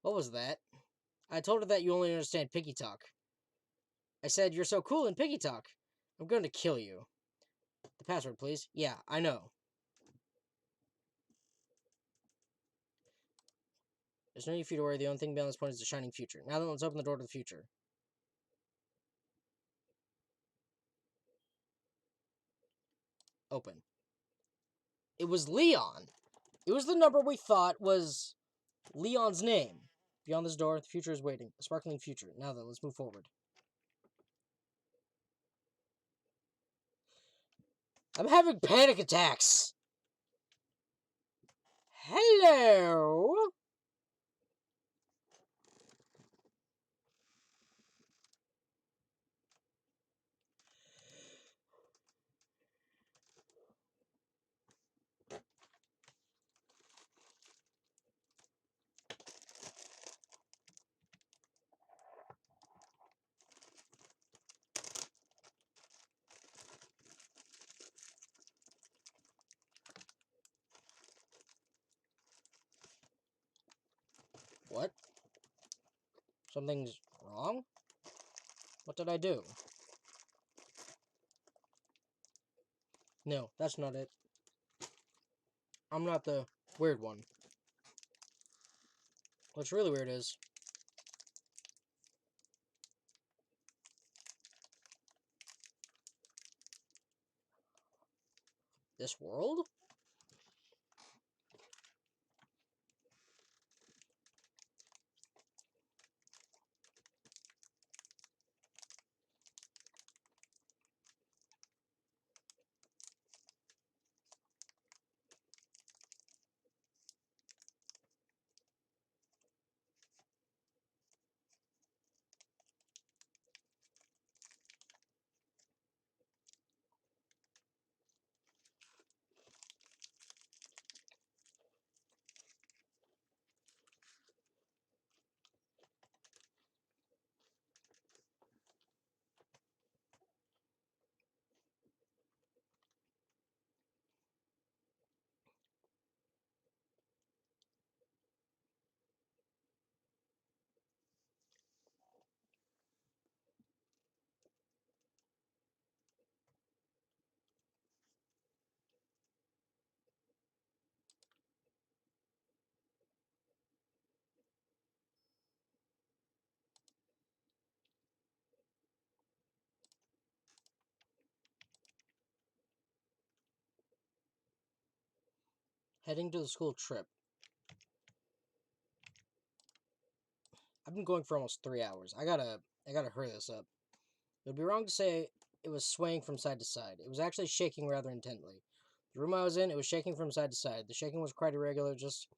What was that? I told her that you only understand piggy talk. I said, you're so cool in piggy talk. I'm going to kill you. The password, please. Yeah, I know. There's no need for you to worry. The only thing beyond this point is the shining future. Now then, let's open the door to the future. Open. It was Leon. It was the number we thought was Leon's name. Beyond this door, the future is waiting. A sparkling future. Now then, let's move forward. I'm having panic attacks. Hello? What? Something's wrong? What did I do? No, that's not it. I'm not the weird one. What's really weird is... this world? Heading to the school trip. I've been going for almost 3 hours. I gotta hurry this up. It would be wrong to say it was swaying from side to side. It was actually shaking rather intently. The room I was in, it was shaking from side to side. The shaking was quite irregular, just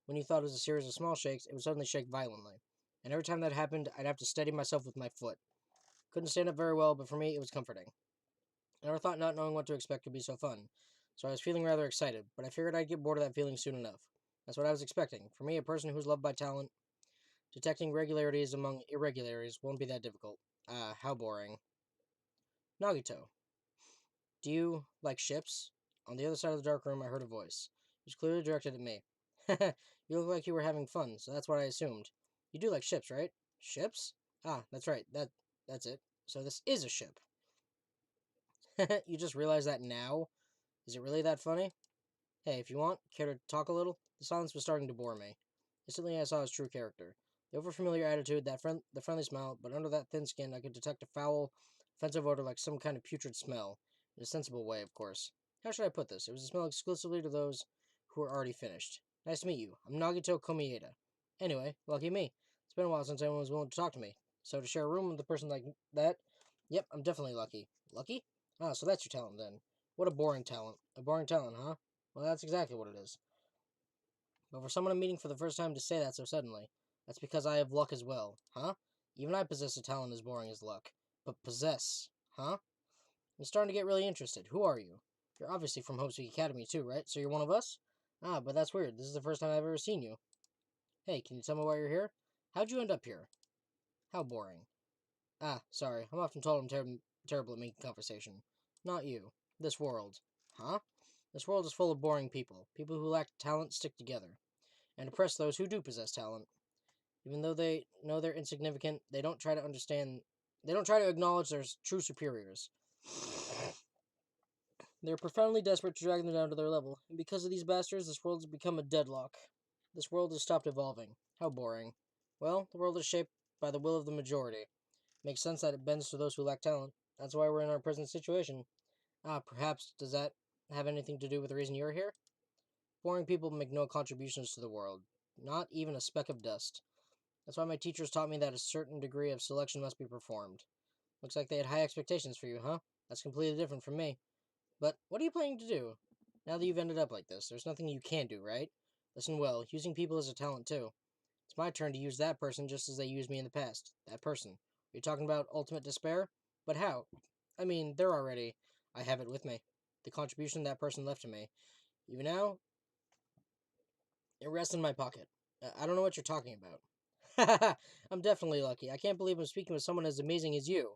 when you thought it was a series of small shakes, it would suddenly shake violently. And every time that happened, I'd have to steady myself with my foot. Couldn't stand up very well, but for me, it was comforting. I never thought not knowing what to expect could be so fun, so I was feeling rather excited, but I figured I'd get bored of that feeling soon enough. That's what I was expecting. For me, a person who's loved by talent, detecting regularities among irregularities won't be that difficult. Ah, how boring. Nagito, do you like ships? On the other side of the dark room, I heard a voice. It was clearly directed at me. You look like you were having fun, so that's what I assumed. You do like ships, right? Ships? Ah, that's right. That's it. So this is a ship. You just realized that now? Is it really that funny? Hey, if you want, care to talk a little? The silence was starting to bore me. Instantly, I saw his true character. The overfamiliar attitude, the friendly smile, but under that thin skin, I could detect a foul, offensive odor like some kind of putrid smell. In a sensible way, of course. How should I put this? It was a smell exclusively to those who were already finished. Nice to meet you. I'm Nagito Komieda. Anyway, lucky me. It's been a while since anyone was willing to talk to me. So to share a room with a person like that, yep, I'm definitely lucky. Lucky? Ah, so that's your talent then. What a boring talent. A boring talent, huh? Well, that's exactly what it is. But for someone I'm meeting for the first time to say that so suddenly, that's because I have luck as well, huh? Even I possess a talent as boring as luck. But possess, huh? I'm starting to get really interested. Who are you? You're obviously from Hope's Academy too, right? So you're one of us? Ah, but that's weird. This is the first time I've ever seen you. Hey, can you tell me why you're here? How'd you end up here? How boring. Ah, sorry. I'm often told I'm terrible at making conversation. Not you. This world. Huh? This world is full of boring people. People who lack talent stick together, and oppress those who do possess talent. Even though they know they're insignificant, they don't try to understand. They don't try to acknowledge their true superiors. They're profoundly desperate to drag them down to their level, and because of these bastards, this world has become a deadlock. This world has stopped evolving. How boring. Well, the world is shaped by the will of the majority. Makes sense that it bends to those who lack talent. That's why we're in our present situation. Ah, perhaps, does that have anything to do with the reason you're here? Boring people make no contributions to the world. Not even a speck of dust. That's why my teachers taught me that a certain degree of selection must be performed. Looks like they had high expectations for you, huh? That's completely different from me. But what are you planning to do? Now that you've ended up like this, there's nothing you can do, right? Listen well, using people is a talent too. It's my turn to use that person just as they used me in the past. That person. Are you talking about ultimate despair? But how? I mean, they're already... I have it with me. The contribution that person left to me. Even now, it rests in my pocket. I don't know what you're talking about. I'm definitely lucky. I can't believe I'm speaking with someone as amazing as you.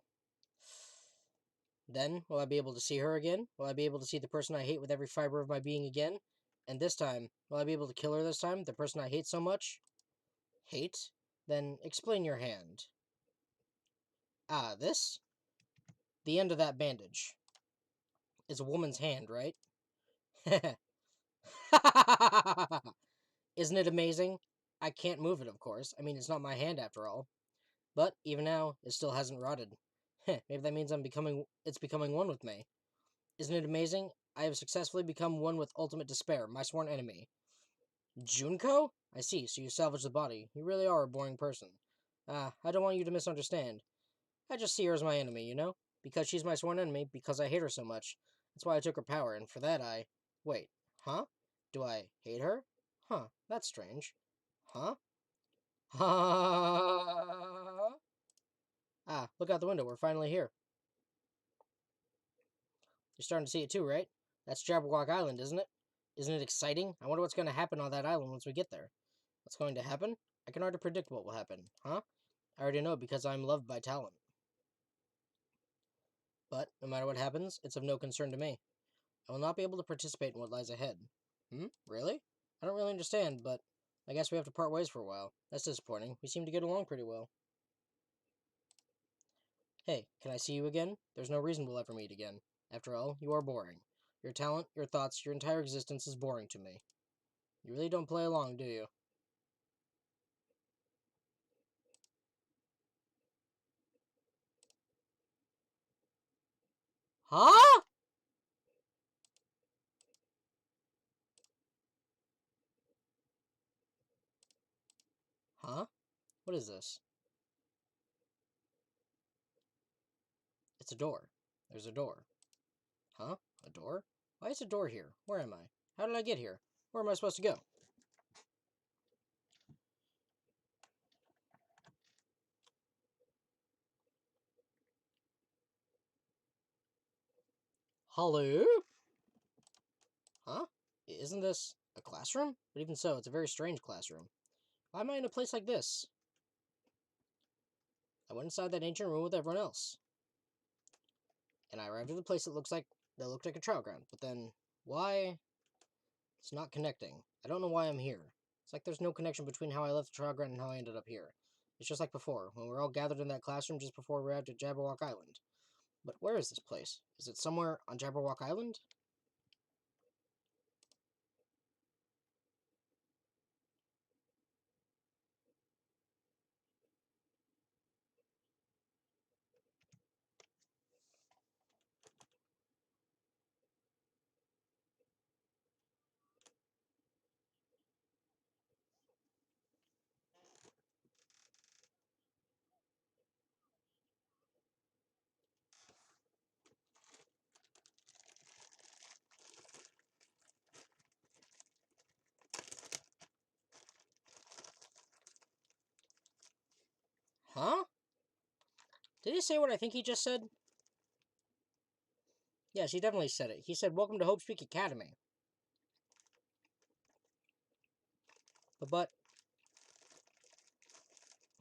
Then, will I be able to see her again? Will I be able to see the person I hate with every fiber of my being again? And this time, will I be able to kill her this time? The person I hate so much? Hate? Then explain your hand. Ah, this? The end of that bandage. Is a woman's hand, right? Isn't it amazing? I can't move it, of course. I mean, it's not my hand after all. But even now, it still hasn't rotted. Maybe that means it's becoming one with me. Isn't it amazing? I have successfully become one with ultimate despair, my sworn enemy. Junko? I see, so you salvaged the body. You really are a boring person. Ah, I don't want you to misunderstand. I just see her as my enemy, you know? Because she's my sworn enemy, because I hate her so much. That's why I took her power, and for that I... Wait, huh? Do I hate her? Huh, that's strange. Huh? Ah, look out the window, we're finally here. You're starting to see it too, right? That's Jabberwock Island, isn't it? Isn't it exciting? I wonder what's going to happen on that island once we get there. What's going to happen? I can already predict what will happen, huh? I already know because I'm loved by talent. But, no matter what happens, it's of no concern to me. I will not be able to participate in what lies ahead. Really? I don't really understand, but I guess we have to part ways for a while. That's disappointing. We seem to get along pretty well. Hey, can I see you again? There's no reason we'll ever meet again. After all, you are boring. Your talent, your thoughts, your entire existence is boring to me. You really don't play along, do you? Huh? Huh? What is this? It's a door. There's a door. Huh? A door? Why is a door here? Where am I? How did I get here? Where am I supposed to go? Hello? Huh? Isn't this a classroom? But even so, it's a very strange classroom. Why am I in a place like this? I went inside that ancient room with everyone else. And I arrived at a place that looked like a trial ground. But then, why? It's not connecting. I don't know why I'm here. It's like there's no connection between how I left the trial ground and how I ended up here. It's just like before, when we were all gathered in that classroom just before we arrived at Jabberwock Island. But where is this place? Is it somewhere on Jabberwock Island? Huh? Did he say what I think he just said? Yes, he definitely said it. He said, "Welcome to Hope Speak Academy." But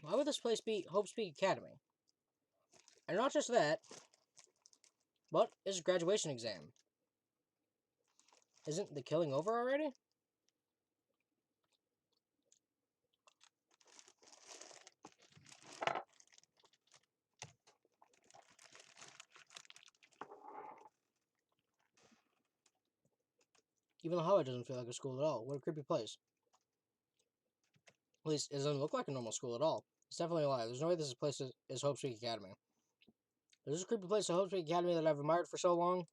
Why would this place be Hope's Peak Academy? And not just that, but it's a graduation exam. Isn't the killing over already? Even the hallway doesn't feel like a school at all. What a creepy place. At least, it doesn't look like a normal school at all. It's definitely a lie. There's no way this place is Hope's Peak Academy. Is this a creepy place, the Hope's Peak Academy, that I've admired for so long?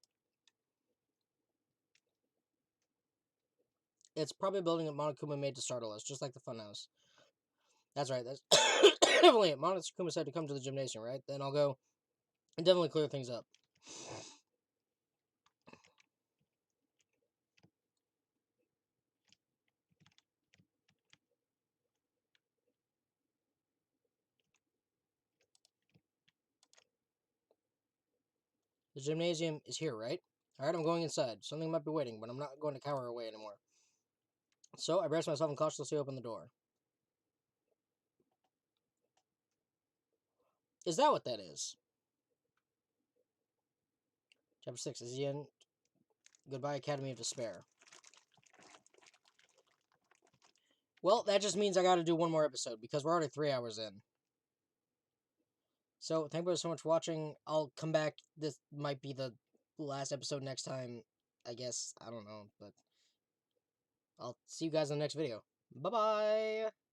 It's probably a building that Monokuma made to startle us, just like the funhouse. That's right, that's definitely it. Monokuma said to come to the gymnasium, right? Then I'll go and definitely clear things up. The gymnasium is here, right? Alright, I'm going inside. Something might be waiting, but I'm not going to cower away anymore. So, I brace myself and cautiously open the door. Is that what that is? Chapter 6 is the end. Goodbye, Academy of Despair. Well, that just means I gotta do one more episode, because we're already 3 hours in. So, thank you guys so much for watching. I'll come back. This might be the last episode next time, I guess. I don't know, but I'll see you guys in the next video. Bye-bye!